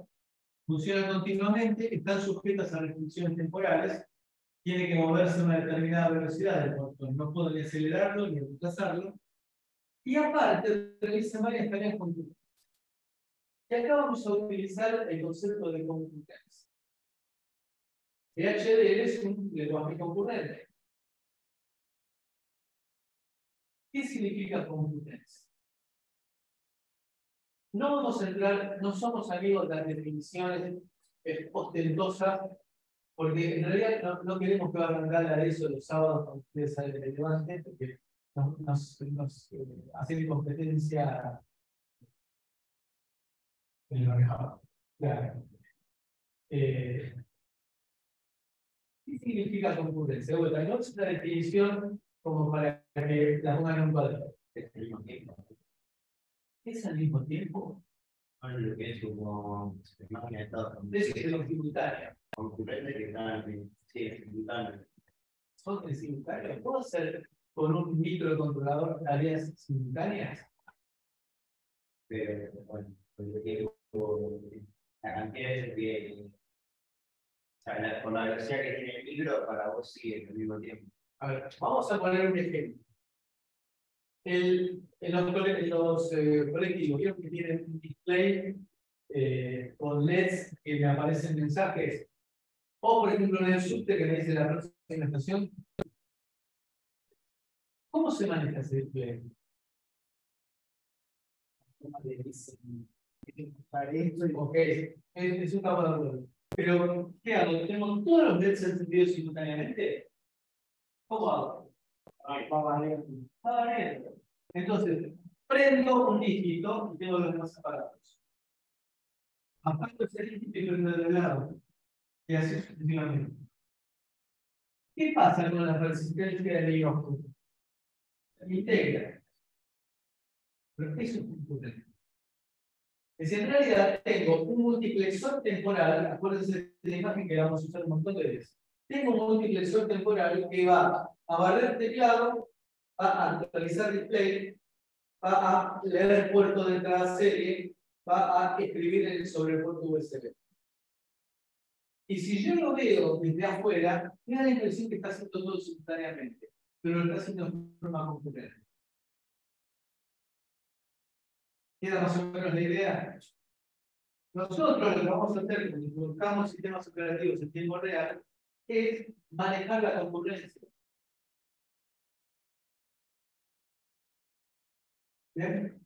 Speaker 1: funcionan continuamente, están sujetas a restricciones temporales, tiene que moverse a una determinada velocidad del portón, no puedo ni acelerarlo ni retrasarlo, y aparte realizan varias tareas computadas. Y acá vamos a utilizar el concepto de concurrencia. HDL es un lenguaje concurrente. ¿Qué significa concurrencia? No vamos a entrar, no somos amigos de las definiciones ostentosas, porque en realidad no queremos que hagan gala de eso los sábados cuando ustedes salen del debate, porque nos hacen competencia en lo mejor. Claro. ¿Qué significa concurrencia? Bueno, no es una definición como para que la pongan en un cuadro.
Speaker 3: Es al mismo tiempo.
Speaker 1: ¿Es al mismo tiempo?
Speaker 3: Bueno, lo que es como máquina de estado.
Speaker 1: Es simultánea.
Speaker 3: Concurrente que están, sí, simultáneo.
Speaker 1: Son simultáneos. ¿Puedo hacer con un microcontrolador tareas simultáneas?
Speaker 3: Pero, bueno, la cantidad de que, o sea, con la velocidad que tiene el micro, para vos sigue al mismo tiempo.
Speaker 1: A ver, vamos a poner un ejemplo. En los colectivos, ¿vieron que tienen un display con LEDs que me aparecen mensajes? O, por ejemplo, en el subte que me dice la próxima estación. ¿Cómo se maneja ese display? Ok, es un campo de acuerdo. Pero, ¿qué hago? ¿Tengo todos los LEDs encendidos simultáneamente? ¿Cómo hago? Va variando. Entonces, prendo un dígito y tengo los demás aparatos. Apago ese dígito y prendo el de lado. Y así sucesivamente. ¿Qué pasa con la resistencia del iónico? Se integra. Pero eso es concurrente. Es decir, en realidad tengo un multiplexor temporal, acuérdense de la imagen que vamos a usar un montón de veces. Tengo un multiplexor temporal que va a barrer teclado, va a actualizar display, va a leer el puerto de entrada serie, va a escribir sobre el puerto USB. Y si yo lo veo desde afuera, me da la impresión que está haciendo todo simultáneamente, pero lo está haciendo de forma concurrente. ¿Queda más o menos la idea? Nosotros lo que vamos a hacer cuando colocamos sistemas operativos en tiempo real es manejar la concurrencia. ¿Bien?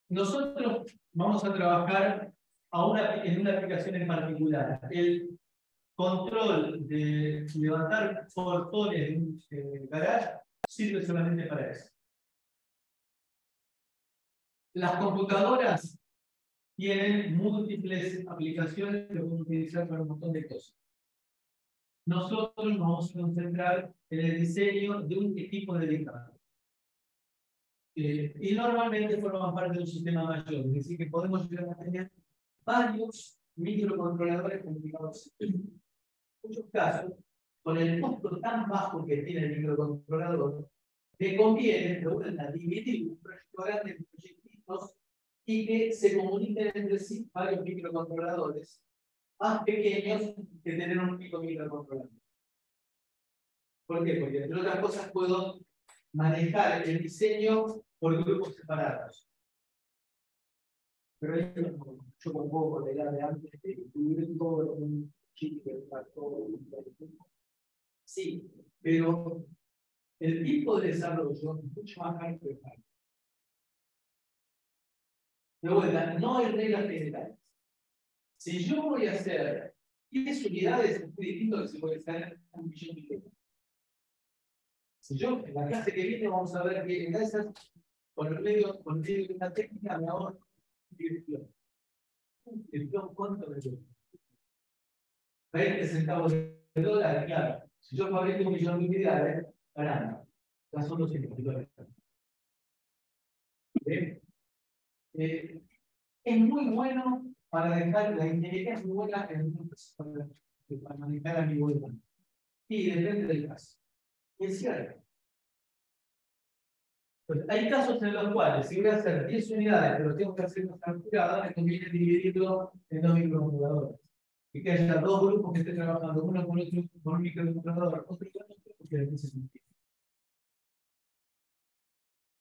Speaker 1: Nosotros vamos a trabajar en una aplicación en particular. El control de levantar portones de un garage sirve solamente para eso. Las computadoras tienen múltiples aplicaciones que podemos utilizar para un montón de cosas. Nosotros nos vamos a concentrar en el diseño de un equipo dedicado. Y normalmente forman parte de un sistema mayor, es decir, que podemos llegar a tener varios microcontroladores comunicados. En muchos casos, con el costo tan bajo que tiene el microcontrolador, te conviene dividir un proyecto grande en proyectitos y que se comuniquen entre sí varios microcontroladores más pequeños que tener un único microcontrolador. ¿Por qué? Porque entre otras cosas puedo manejar el diseño por grupos separados.
Speaker 2: Pero yo pongo la idea de antes de incluir todo un chip que está todo.
Speaker 1: Sí, pero el tipo de desarrollo es mucho más caro que el pago. De vuelta, no hay reglas generales. Si yo voy a hacer 10 unidades, es muy distinto que si voy a hacer 1 millón de unidades. Si yo, en la clase que viene, vamos a ver que en esas, con el medio de una técnica, me ahorro el plan, ¿cuánto me dio? 20 centavos de dólar, claro. Si yo fabrico 1 millón de unidades, ganando. Ya son 200 dólares. Es muy bueno para dejar la ingeniería, es muy buena para manejar ambigüedad. Y depende del caso. Es cierto. Pues hay casos en los cuales, si voy a hacer 10 unidades, pero tengo que hacer una calculada, me conviene dividirlo en 2 microcontroladores. Y que haya 2 grupos que estén trabajando, uno con otro, con un microcontrolador, otro con otro, porque después se complica.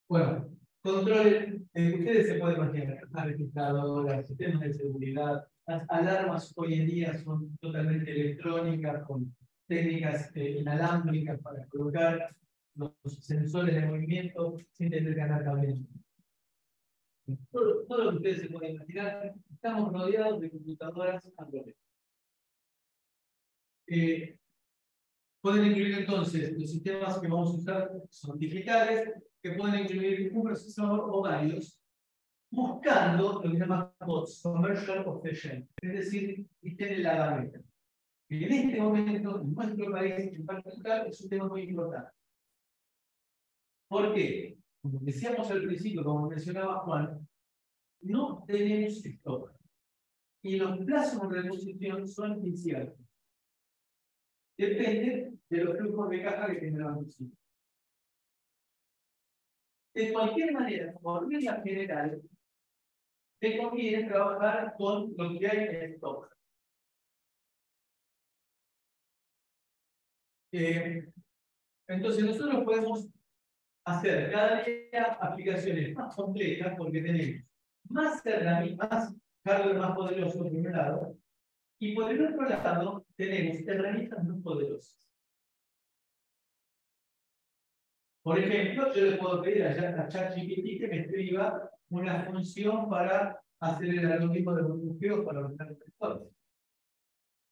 Speaker 1: Bueno, controles, ustedes se pueden imaginar, las registradoras, sistemas de seguridad, las alarmas hoy en día son totalmente electrónicas, con técnicas inalámbricas para colocar los sensores de movimiento sin tener que andar cambiando. Todo lo que ustedes se pueden imaginar, estamos rodeados de computadoras Android. Pueden incluir entonces los sistemas que vamos a usar, son digitales, que pueden incluir un procesador o varios, buscando lo que se llama bots, commercial off-the-shelf, es decir, que estén en la gaveta. En este momento, en nuestro país en particular, es un tema muy importante. ¿Por qué? Como decíamos al principio, como mencionaba Juan, no tenemos stock. Y los plazos de reposición son inciertos. Depende de los flujos de caja que tengamos. De cualquier manera, por regla general, te conviene trabajar con lo que hay en stock. Entonces, nosotros podemos hacer cada día aplicaciones más complejas porque tenemos más herramientas, más hardware más poderoso por un lado, y por el otro lado tenemos herramientas muy poderosas. Por ejemplo, yo le puedo pedir a ChatGPT que me escriba una función para hacer el algoritmo de búsqueda para ordenar los vectores.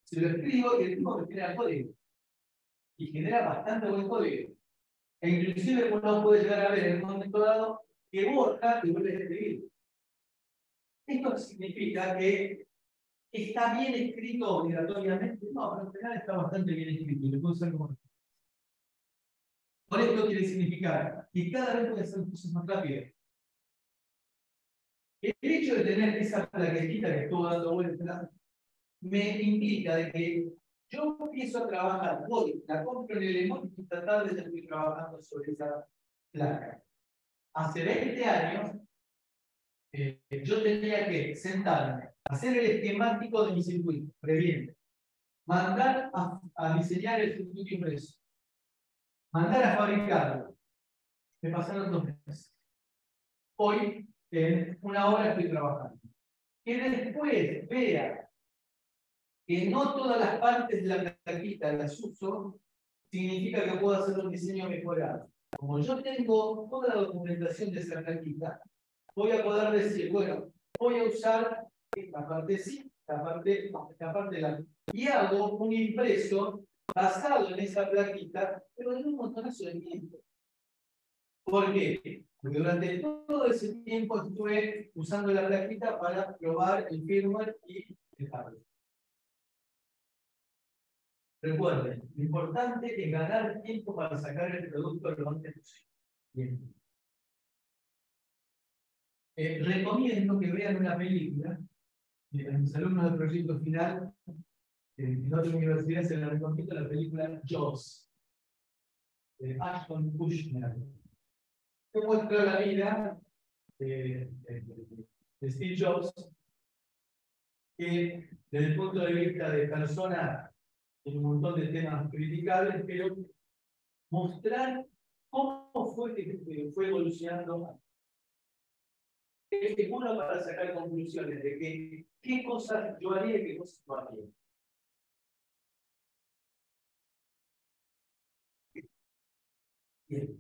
Speaker 1: Se lo escribo y el tipo me genera código. Y genera bastante buen código. E inclusive uno puede llegar a ver en un momento dado que borra y vuelve a escribir. Esto significa que está bien escrito obligatoriamente. No, pero en general está bastante bien escrito. Y lo puedo usar como. Por esto quiere significar y cada vez puede hacer cosas más rápido. El hecho de tener esa plaquetita que estuvo dando vueltas me indica de que yo empiezo a trabajar, voy, la compro en el emoji y esta tarde ya estoy trabajando sobre esa placa. Hace 20 años yo tenía que sentarme, hacer el esquemático de mi circuito, previendo, mandar a diseñar el circuito impreso, mandar a fabricarlo. Me pasaron 2 meses. Hoy, en 1 hora estoy trabajando. Que después vea que no todas las partes de la plaquita las uso, significa que puedo hacer un diseño mejorado. Como yo tengo toda la documentación de esa plaquita, voy a poder decir, bueno, voy a usar esta parte sí, esta parte la. Y hago un impreso basado en esa plaquita, pero en un montonazo de tiempo. ¿Por qué? Porque durante todo ese tiempo estuve usando la plaquita para probar el firmware y el hardware. Recuerden, lo importante es ganar tiempo para sacar el producto lo antes posible. Bien. Recomiendo que vean una película. A mis alumnos del proyecto final, en otra universidad se la recomiendo la película Jaws, de Ashton Kutcher, que muestra la vida de Steve Jobs, que desde el punto de vista de persona tiene un montón de temas criticables, pero mostrar cómo fue que fue evolucionando. Es uno para sacar conclusiones de que qué cosas yo haría y qué cosas no haría. Bien.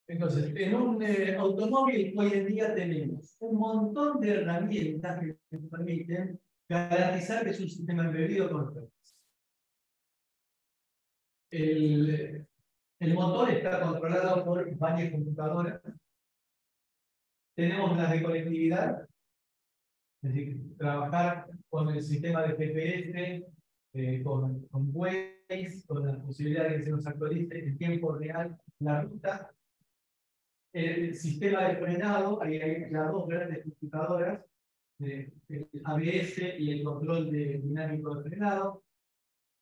Speaker 1: Entonces, en un automóvil hoy en día tenemos un montón de herramientas que nos permiten garantizar que es un sistema embebido con el motor está controlado por varias computadoras. Tenemos las de conectividad, es decir, trabajar con el sistema de GPS, con Waze, con la posibilidad de que se nos actualice en tiempo real la ruta. El sistema de frenado, ahí hay las 2 grandes computadoras, el ABS y el control dinámico de frenado.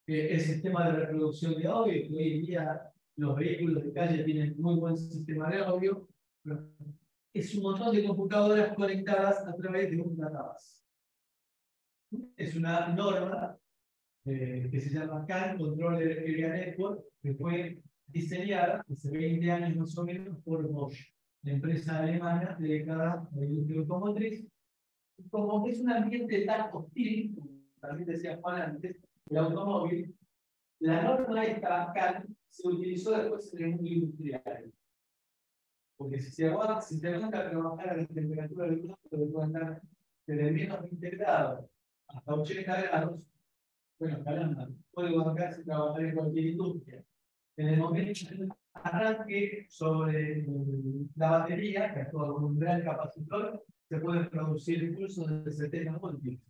Speaker 1: El sistema de reproducción de audio, que hoy en día los vehículos de calle tienen muy buen sistema de audio. Es un montón de computadoras conectadas a través de un database. Es una norma que se llama CAN, Controller Area Network, que fue diseñada hace 20 años más o menos por Bosch, la empresa alemana dedicada a la industria automotriz. Como es un ambiente tan hostil, como también decía Juan antes, el automóvil, la norma esta CAN se utilizó después en el mundo industrial. Porque si te vas a trabajar a la temperatura del mundo, puede andar desde menos 20 grados hasta 80 grados, bueno, caramba, puede bancarse trabajar en cualquier industria. En el momento del arranque sobre la batería, que actúa como un gran capacitor, se puede producir impulsos de 70 voltios.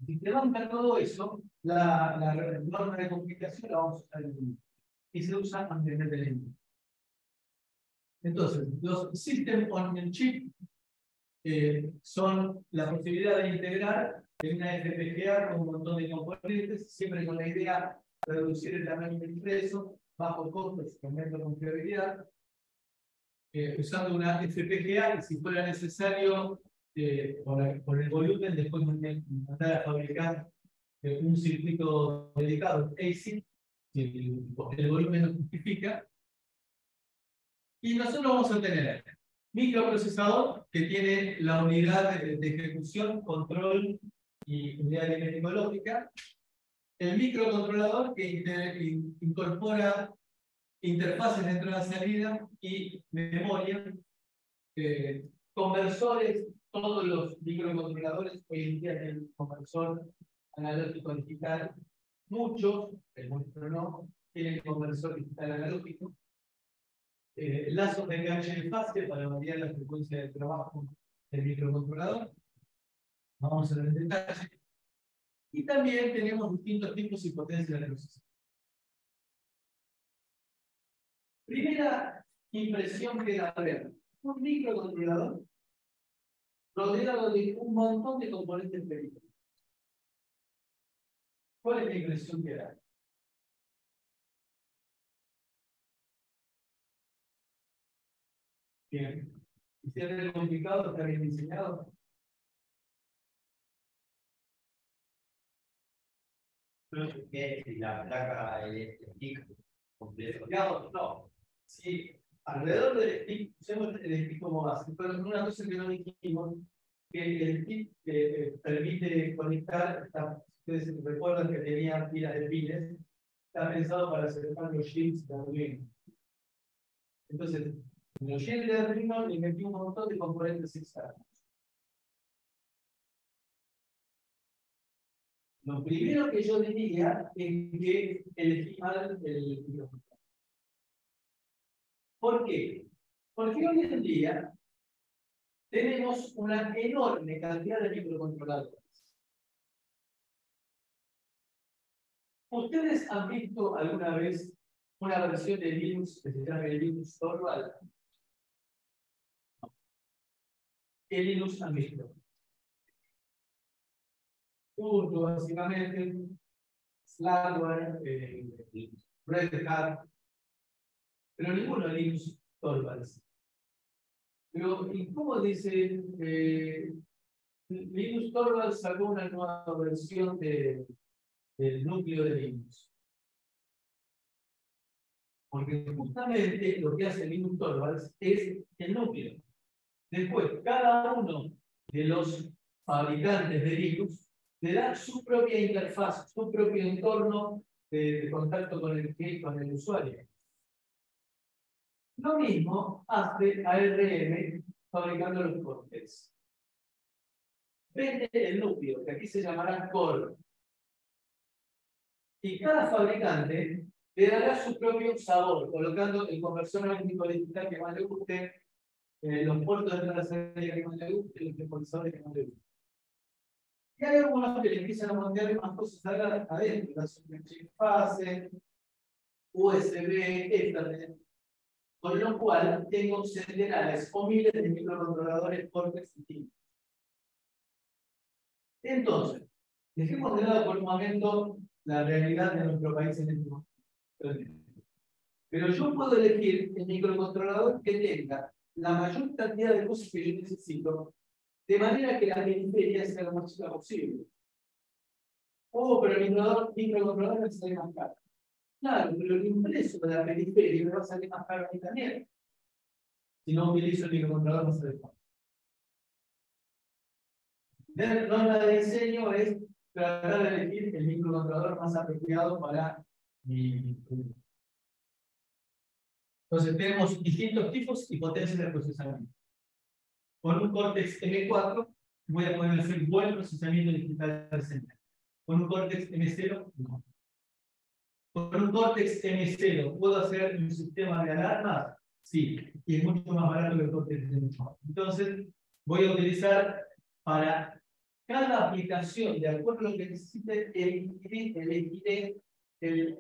Speaker 1: Si te banca todo eso, la norma de comunicación la vamos a usar en el mundo. Y se usa ampliamente en el mundo. Entonces, los System on Chip son la posibilidad de integrar en una FPGA con un montón de componentes, siempre con la idea de reducir el tamaño del impreso, bajo costos, aumento de confiabilidad, usando una FPGA, y si fuera necesario, por el volumen, después mandar a fabricar un circuito dedicado, ASIC, si el volumen lo justifica. Y nosotros vamos a tener microprocesador que tiene la unidad de ejecución, control y unidad aritmético lógica. El microcontrolador que incorpora interfaces de entrada-salida y memoria. Conversores, todos los microcontroladores hoy en día tienen conversor analógico digital. Muchos, el nuestro no, tienen conversor digital analógico. Lazos de enganche en fase para variar la frecuencia de trabajo del microcontrolador. Vamos a ver en detalle. Y también tenemos distintos tipos y potencias de procesador. Primera impresión que da ver un microcontrolador rodeado de un montón de componentes periféricos. ¿Cuál es la impresión que da? Bien. ¿Y si es complicado, está bien diseñado?
Speaker 3: Que la placa stick completo.
Speaker 1: Digamos, no. Si alrededor del stick, usemos el stick como base, pero una cosa que no dijimos, que el stick permite conectar, ustedes recuerdan que tenía pilas de pines, está pensado para acercar los chips de Arduino. Entonces, en los chips de Arduino le metí un montón de componentes externos. Lo primero que yo diría es que elegí mal el microcontrolador. ¿Por qué? Porque hoy en día tenemos una enorme cantidad de microcontroladores. ¿Ustedes han visto alguna vez una versión de Linux que se llama Linux Torvald? ¿Qué Linux han visto? Ubuntu, básicamente, Slackware, Red Hat, pero ninguno Linux Torvalds. Pero, ¿y cómo dice? Linux Torvalds sacó una nueva versión del núcleo de Linux. Porque justamente lo que hace Linux Torvalds es el núcleo. Después, cada uno de los fabricantes de Linux le da su propia interfaz, su propio entorno de contacto con el usuario. Lo mismo hace ARM fabricando los cortes. Vende el núcleo, que aquí se llamará core. Y cada fabricante le dará su propio sabor, colocando el conversor magnético digital que más le guste, los puertos de entrada salida que más le guste, los temporizadores que más le guste. Y hay algunos que le empiezan a montar más cosas adentro, la chip fase, USB, Ethernet, con lo cual tengo centenares o miles de microcontroladores cortes distintos. Entonces, dejemos de lado por un momento la realidad de nuestro país en este momento. Pero yo puedo elegir el microcontrolador que tenga la mayor cantidad de cosas que yo necesito, de manera que la periferia sea lo más chica posible. Pero el microcontrolador me sale más caro. Claro, pero el impreso de la periferia me va a salir más caro a mí también. Si no utilizo el microcontrolador, no se ve. La norma de diseño es tratar de elegir el microcontrolador más apropiado para mi. Entonces tenemos distintos tipos y potencias de procesamiento. Con un Cortex M4 voy a poder hacer buen procesamiento digital central. Con un Cortex M0, no. Con un Cortex M0, ¿puedo hacer un sistema de alarmas? Sí, y es mucho más barato que el Cortex M4. Entonces, voy a utilizar para cada aplicación, de acuerdo a lo que necesite, elegiré el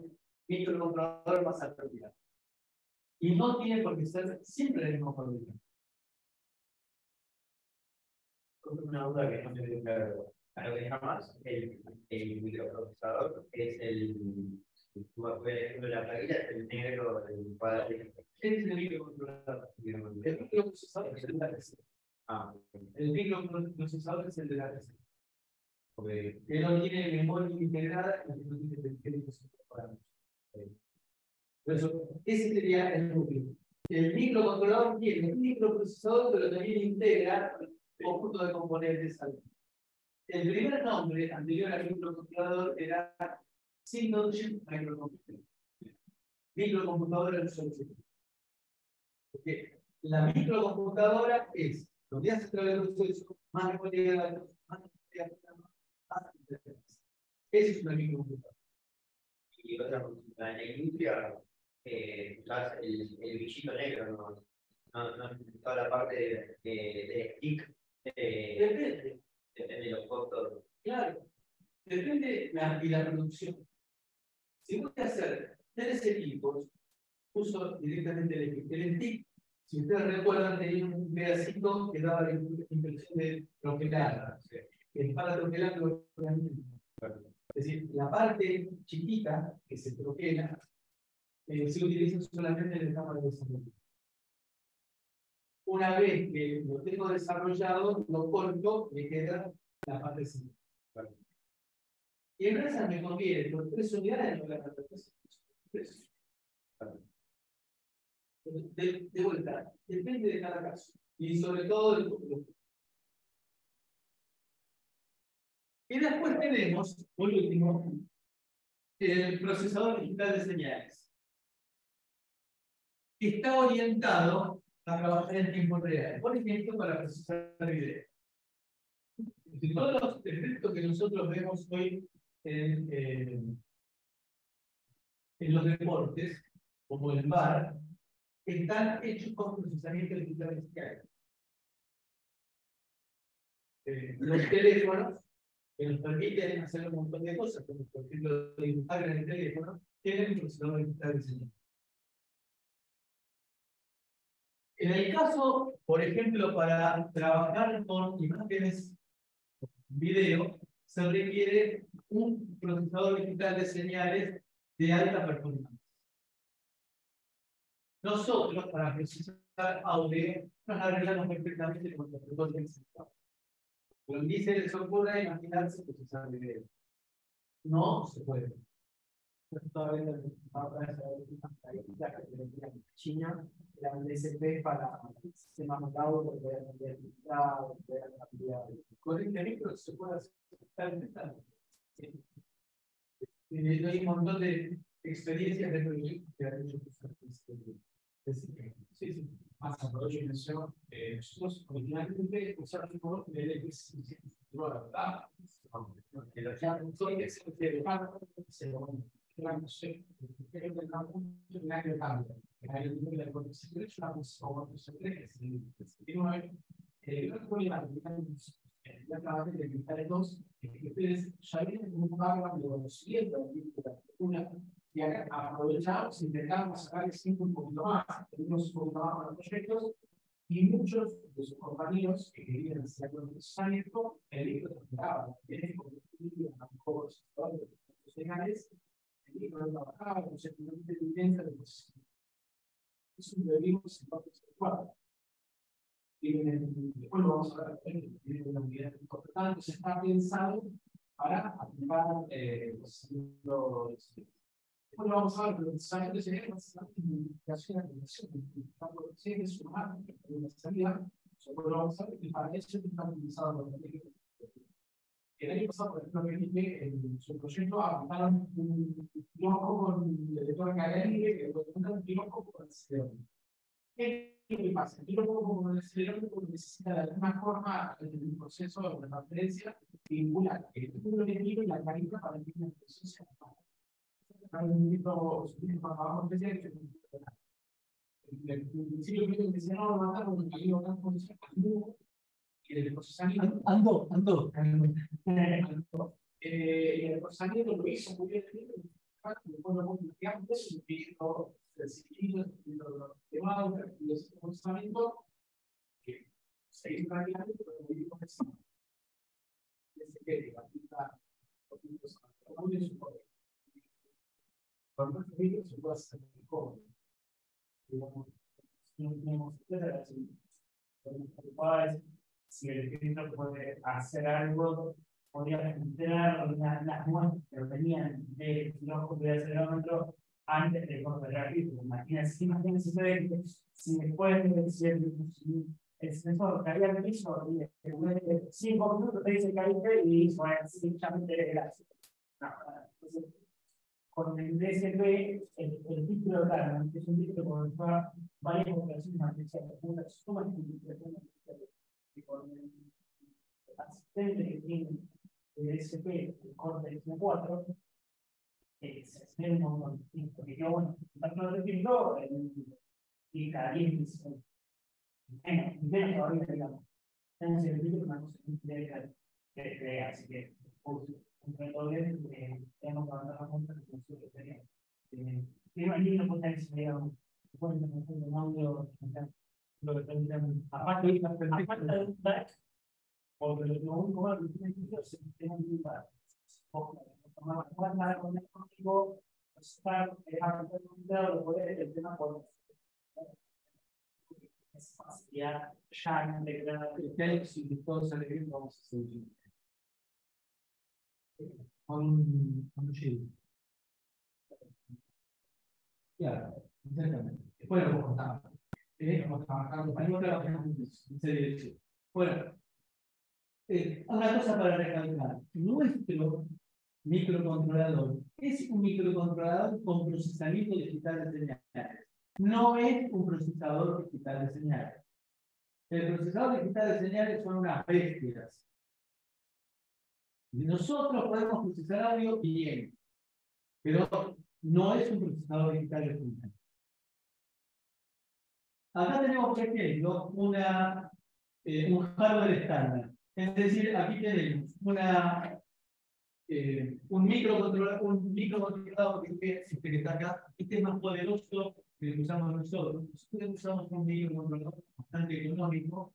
Speaker 1: microcontrolador más apropiado. Y no tiene por qué ser siempre el mismo fabricante.
Speaker 3: Una duda que no me dio claro. A lo que llamas el microprocesador es el. La plaquita es el negro del cuadro.
Speaker 1: ¿Qué es el microcontrolador? El microprocesador es el de la PC. El microprocesador es el de la PC. Que no tiene memoria integrada y no tiene periféricos incorporados. Por eso, ese sería el núcleo. El microcontrolador tiene un microprocesador, pero también integra un conjunto de componentes. El primer nombre anterior al microcontrolador era Single Chip Microcomputer. Microcomputadora en solo chip. Porque la microcomputadora es lo que hace a través del proceso, más memoria de datos, más memoria de datos, más interfaces. Esa es una microcomputadora.
Speaker 3: Y otra consulta, en la industria, el bichito negro, no toda la parte de stick,
Speaker 1: Depende
Speaker 3: de los costos.
Speaker 1: Claro, depende de la producción. Si voy a hacer 3 equipos, puso directamente el stick. Si ustedes recuerdan, tenía un pedacito que daba la impresión de troquelar. El para troquelar lo es decir, la parte chiquita que se troquela se utiliza solamente en el campo de desarrollo. Una vez que lo tengo desarrollado, lo corto, me queda la parte central. Y en realidad me conviene por 3 unidades no la de vuelta, depende de cada caso. Y sobre todo del. Y después tenemos, por último, el procesador digital de señales. Que está orientado a trabajar en tiempo real. Por ejemplo, para procesar video. Todos los efectos que nosotros vemos hoy en los deportes, como el VAR, están hechos con procesamiento digital de señales. Los teléfonos que nos permiten hacer un montón de cosas, como por ejemplo dibujar en el teléfono, tienen un procesador digital de señales. En el caso, por ejemplo, para trabajar con imágenes, video, se requiere un procesador digital de señales de alta performance. Nosotros, para procesar audio, nos arreglamos perfectamente con los protocolos. Pero ni se les ocurre imaginarse procesar video. No se puede.
Speaker 2: China, la DSP para sistemas montados, poder
Speaker 1: con este ejemplo se puede hacer hay un montón de experiencias de proyectos que han hecho sí.
Speaker 2: Más aprovecho nosotros originalmente usamos el X ¿verdad? Y acá aprovechamos, intentamos sacar el un poquito más, tenemos un poquito más para los proyectos, y muchos de sus compañeros que querían hacer el procesamiento, el libro trabajaba, tienen como a lo mejor los profesionales, el libro no trabajaba, no se intenta de procesamiento. Es un debimos en parte adecuado. Y después lo vamos a ver, tiene una unidad importante, se está pensado para aplicar los bueno, vamos a ver, pero necesariamente sería una comunicación de sumar una salida. Vamos a ver, y para eso están utilizados los técnicos. El año pasado, por ejemplo, en su proyecto aplicaron un kiosco con el lector académico que representa un kiosco con el acelerador. ¿Qué pasa? El kiosco con el acelerador necesita de alguna forma el proceso de transferencia vincular el título de libro y la tarifa para el proceso. Hay un libro para abajo especial que el principio que decía no lo mataron porque hay una condición y el procesamiento
Speaker 1: ando
Speaker 2: y el procesamiento lo hizo muy bien después lo multiplicamos eso y lo sencillo de Bauer y ese procesamiento que se hizo prácticamente pero lo mismo que sí desde que aplica los puntos muy bien su cuando el vídeo se puede hacer mejor. Digamos, no tenemos si el escritor puede hacer algo, podría enterar las muestras que venían de los de acelerómetro antes de correr el ritmo. Imagínense si después el sensor caía al piso y en 5 minutos te dice caíste y bueno, simplemente gracias. Entonces, con el DSP, el título de Garmin, que es un título con el cual varias operaciones artificiales, una suma y con el asistente que tiene el DSP, el Cortex M4, se ve un montón, porque yo, bueno, tanto lo ejemplo, y cada 10 minutos, menos todavía, digamos. Entonces, el título es una cosa increíble que crea, así que, entre todo tenemos que avanzar la cuenta de que tenemos. Tiene un lindo potencial, digamos, bueno, lo que tendrían, aparte de la falta de back, porque lo único malo que tiene que hacer es tener un back. Nada conmigo, estar, lo puede el tema por facilidad ya integrada.
Speaker 1: Si todo sale bien, vamos a seguir. Con Chile. Claro, exactamente. Después lo vamos a contar. Vamos trabajando en esa dirección. Bueno, una cosa para recalcar. Nuestro microcontrolador es un microcontrolador con procesamiento digital de señales. No es un procesador digital de señales. El procesador digital de señales son unas bestias. Nosotros podemos procesar audio bien, pero no es un procesador digital de señales. Acá tenemos, por ejemplo, un hardware estándar. Es decir, aquí tenemos un microcontrolador que está acá. Este es más poderoso que el que usamos nosotros. Nosotros usamos un microcontrolador bastante económico,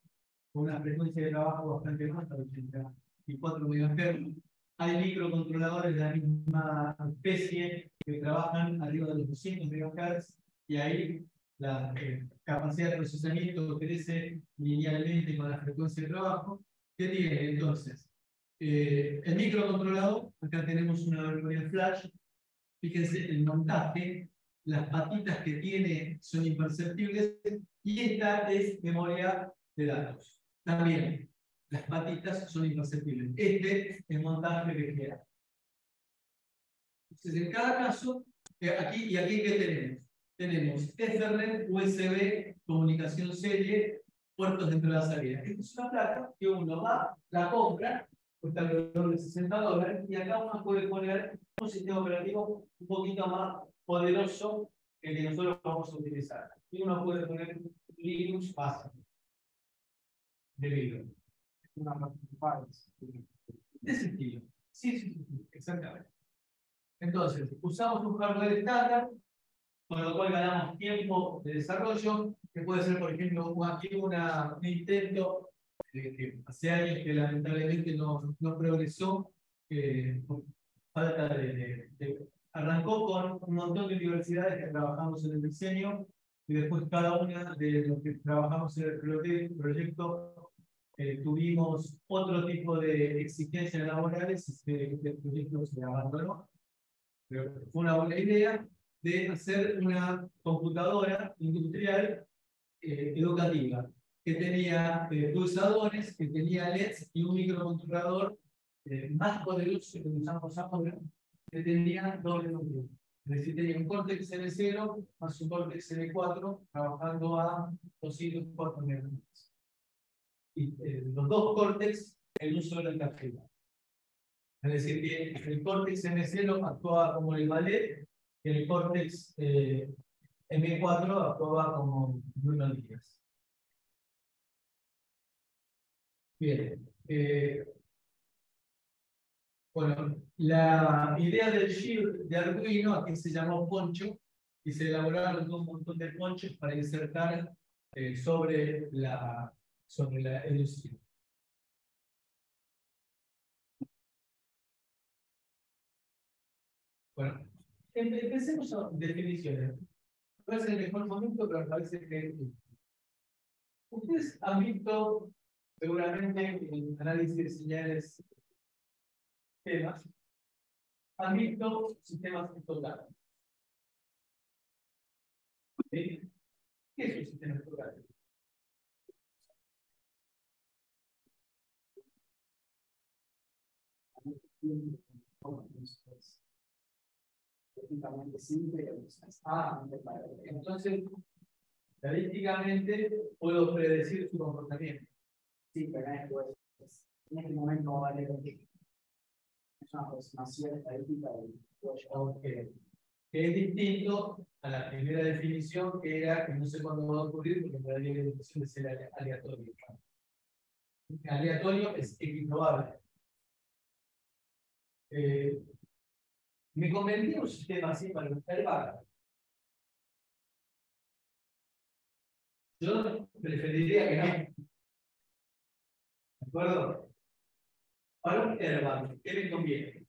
Speaker 1: con una frecuencia de trabajo bastante baja, 84 MHz. Hay microcontroladores de la misma especie que trabajan arriba de los 200 MHz y ahí la capacidad de procesamiento crece linealmente con la frecuencia de trabajo. ¿Qué tiene entonces? El microcontrolador, acá tenemos una memoria flash. Fíjense el montaje, las patitas que tiene son imperceptibles y esta es memoria de datos. También las patitas son imperceptibles. Este es el montaje que queda. Entonces, en cada caso, aquí ¿qué tenemos? Tenemos Ethernet, USB, comunicación serie, puertos de entrada salida. Esta es una placa que uno va, la compra, cuesta alrededor de $60, y acá uno puede poner un sistema operativo un poquito más poderoso que el que nosotros vamos a utilizar. Y uno puede poner Linux básico de Linux. De ese estilo. Sí, exactamente. Entonces, usamos un hardware estándar, con lo cual ganamos tiempo de desarrollo, que puede ser, por ejemplo, aquí un intento que hace años que lamentablemente no progresó, por falta arrancó con un montón de universidades que trabajamos en el diseño, y después cada una de los que trabajamos en el proyecto tuvimos otro tipo de exigencias laborales, el proyecto se abandonó, pero fue una buena idea de hacer una computadora industrial educativa, que tenía pulsadores, que tenía LEDs y un microcontrolador más poderoso que usamos ahora, que tenía doble núcleo. Es decir, tenía un Cortex M0 más un Cortex M4 trabajando a 204 MHz. Y los dos Cortex, el uso era encapsulado. Es decir, que el Cortex M0 actuaba como el ballet y el Cortex M4 actuaba como Bruno Díaz. Bien. Bueno, la idea del Shield de Arduino aquí se llamó Poncho y se elaboraron un montón de ponchos para insertar sobre la ilusión. Bueno, empecemos con definiciones. No es el mejor momento, pero parece que ustedes han visto seguramente en análisis de señales temas, han visto sistemas totales. ¿Sí? ¿Qué es un sistema total? Entonces, estadísticamente puedo predecir su comportamiento.
Speaker 2: Sí, pero en este momento va a valer es una aproximación estadística del
Speaker 1: Okay. Que es distinto a la primera definición, que era que no sé cuándo va a ocurrir, porque la definición de ser aleatorio. Aleatorio es equiprobable. ¿Me convendría un sistema así para buscar vaga? Yo preferiría que no. ¿De acuerdo? Para un Erlang, ¿qué me conviene?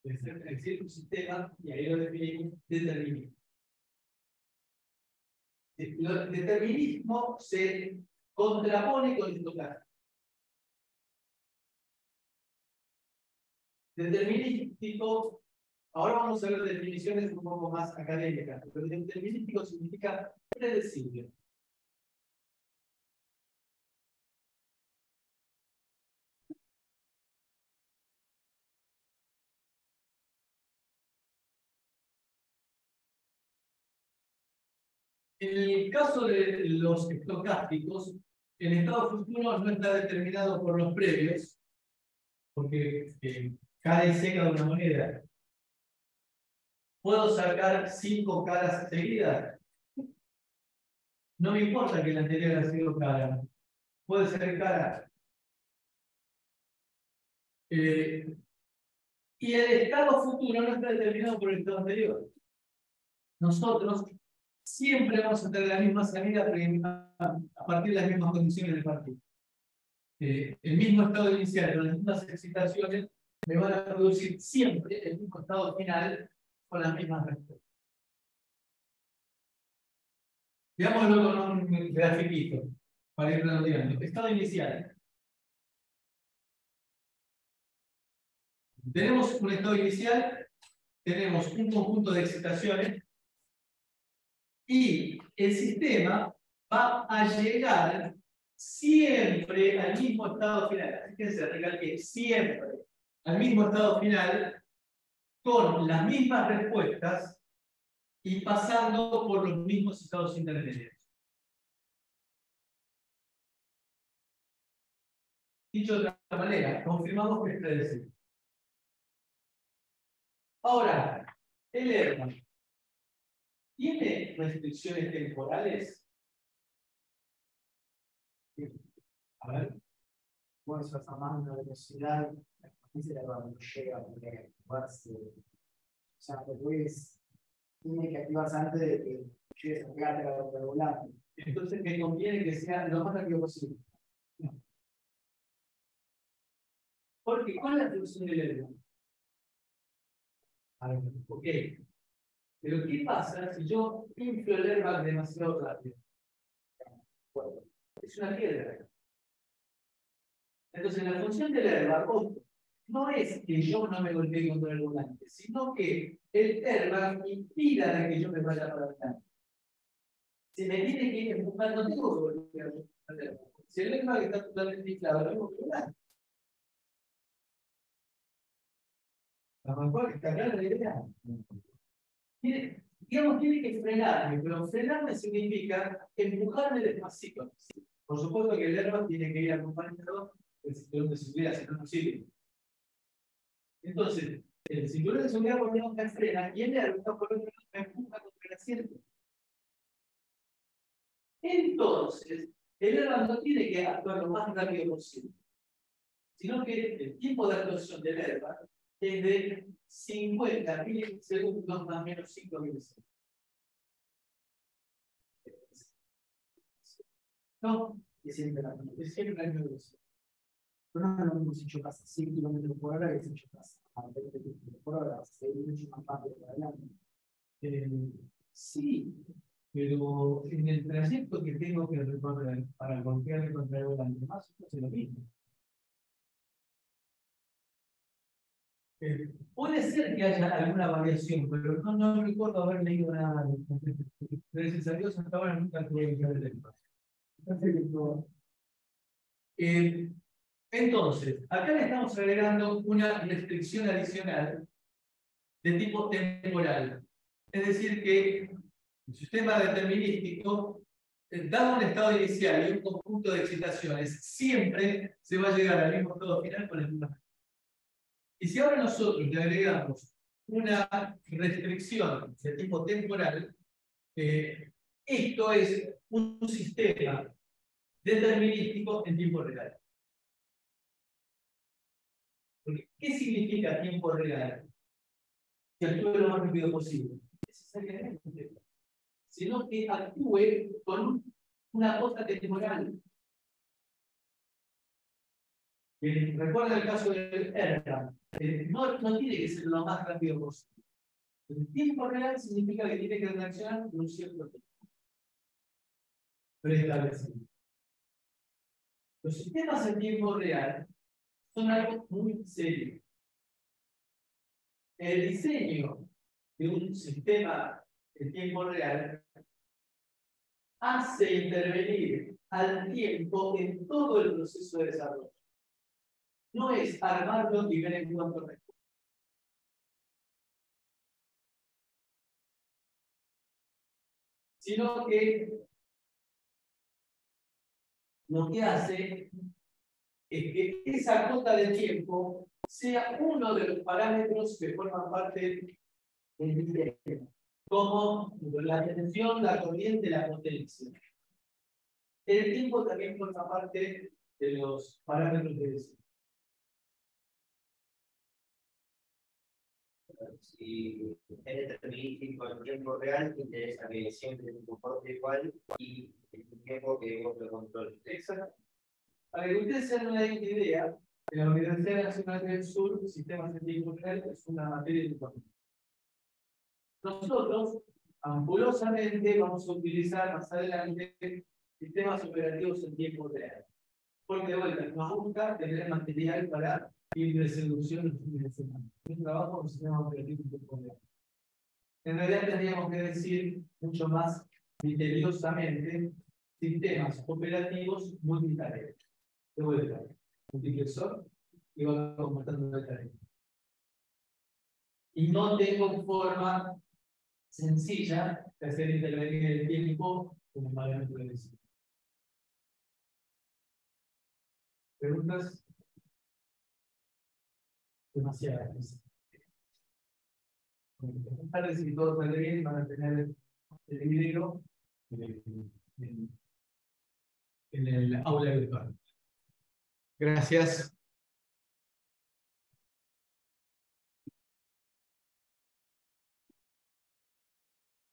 Speaker 1: Es decir, un sistema, y ahí lo definimos, determinismo. El determinismo se contrapone con el estocástico. Determinístico, ahora vamos a ver definiciones un poco más académicas, pero determinístico significa predecible. En el caso de los estocásticos, el estado futuro no está determinado por los previos, porque cara y seca de una moneda. ¿Puedo sacar 5 caras seguidas? No me importa que la anterior haya sido cara. Puede ser cara. Y el estado futuro no está determinado por el estado anterior. Nosotros siempre vamos a tener la misma salida a partir de las mismas condiciones del partido. El mismo estado inicial con las mismas excitaciones me van a producir siempre el mismo estado final con las mismas respuestas. Veámoslo con un grafiquito para ir redondeando. Estado inicial. Tenemos un estado inicial, tenemos un conjunto de excitaciones y el sistema va a llegar siempre al mismo estado final. Fíjense, recalqué, siempre al mismo estado final con las mismas respuestas y pasando por los mismos estados intermedios. Dicho de otra manera, confirmamos que es predecible. Ahora, el Erlang ¿tiene restricciones temporales? A ver.
Speaker 2: Bueno, se llama una velocidad, dice la no llega a activarse. O sea, después tiene que activarse antes de que llegue a pegarte a la volante.
Speaker 1: Entonces, me conviene que sea lo más rápido posible. Porque con la función del Erlang. Ok. Pero ¿qué pasa si yo inflo el Erlang demasiado rápido? Bueno, es una piedra. Entonces, la función del Erlang no es que yo no me golpee contra el volante, sino que el Erlang impida de que yo me vaya para adelante. Si me tiene que ir empujando, no tengo que golpear al Erlang. Si el Erlang está totalmente inflado, lo tengo que volar. A lo mejor está clara la idea. Digamos, tiene que frenarme, pero frenarme significa empujarme despacito. Por supuesto que el Erlang tiene que ir acompañado del cinturón de seguridad, si no, no sirve. Entonces, el cinturón de seguridad por menos me frena y el Erlang por lo menos me empuja contra el asiento. Entonces, el Erlang no tiene que actuar lo más rápido posible, sino que el tiempo de actuación del Erlang es de 50 milisegundos más o menos 5 milisegundos. No, es siempre la misma velocidad.
Speaker 2: Pero no hemos hecho casi 100 km por hora, que se hecho casi a 20 km por hora, se ha hecho más rápido para adelante.
Speaker 1: Sí, pero en el trayecto que tengo que recorrer para golpearme contra el volante, más o menos es lo mismo. Puede ser que haya alguna variación, pero no recuerdo haber leído nada. Gracias a Dios, hasta ahora nunca tuve que ver el espacio. Entonces, acá le estamos agregando una restricción adicional de tipo temporal. Es decir, que el sistema determinístico, dado un estado inicial y un conjunto de excitaciones, siempre se va a llegar al mismo estado final con el mismo. Y si ahora nosotros le agregamos una restricción de tipo temporal, esto es un sistema determinístico en tiempo real. ¿Qué significa tiempo real? Que actúe lo más rápido posible. Necesariamente. sino que actúe con una cosa temporal. Recuerda el caso del AirTag. No tiene que ser lo más rápido posible. El tiempo real significa que tiene que reaccionar en un cierto tiempo preestablecido. Los sistemas en tiempo real son algo muy serio. El diseño de un sistema en tiempo real hace intervenir al tiempo en todo el proceso de desarrollo. No es armarlo y ver en cuánto responde. Sino que lo que hace es que esa cota de tiempo sea uno de los parámetros que forman parte del diseño, como la tensión, la corriente, la potencia. El tiempo también forma parte de los parámetros de diseño.
Speaker 3: Si es determinístico en tiempo real, interesa que siempre se comporte igual y el tiempo que vos lo controles.
Speaker 1: Exacto. Para que ustedes se hagan una idea, en la Universidad Nacional del Sur, sistemas en tiempo real es una materia importante. Nosotros, ampulosamente, vamos a utilizar más adelante sistemas operativos en tiempo real. Porque de vuelta, nos gusta tener material para ir de seducción los fines de semana. Un trabajo con sistemas operativos en tiempo real. En realidad tendríamos que decir mucho más misteriosamente sistemas operativos multitarea. De vuelta, multiplexor y va completando la tarea. Y no tengo forma sencilla de hacer intervenir el tiempo como parámetro de decisión. ¿Preguntas? Demasiadas. Buenas tardes, si todo sale bien, van a tener el video en el aula virtual. Gracias.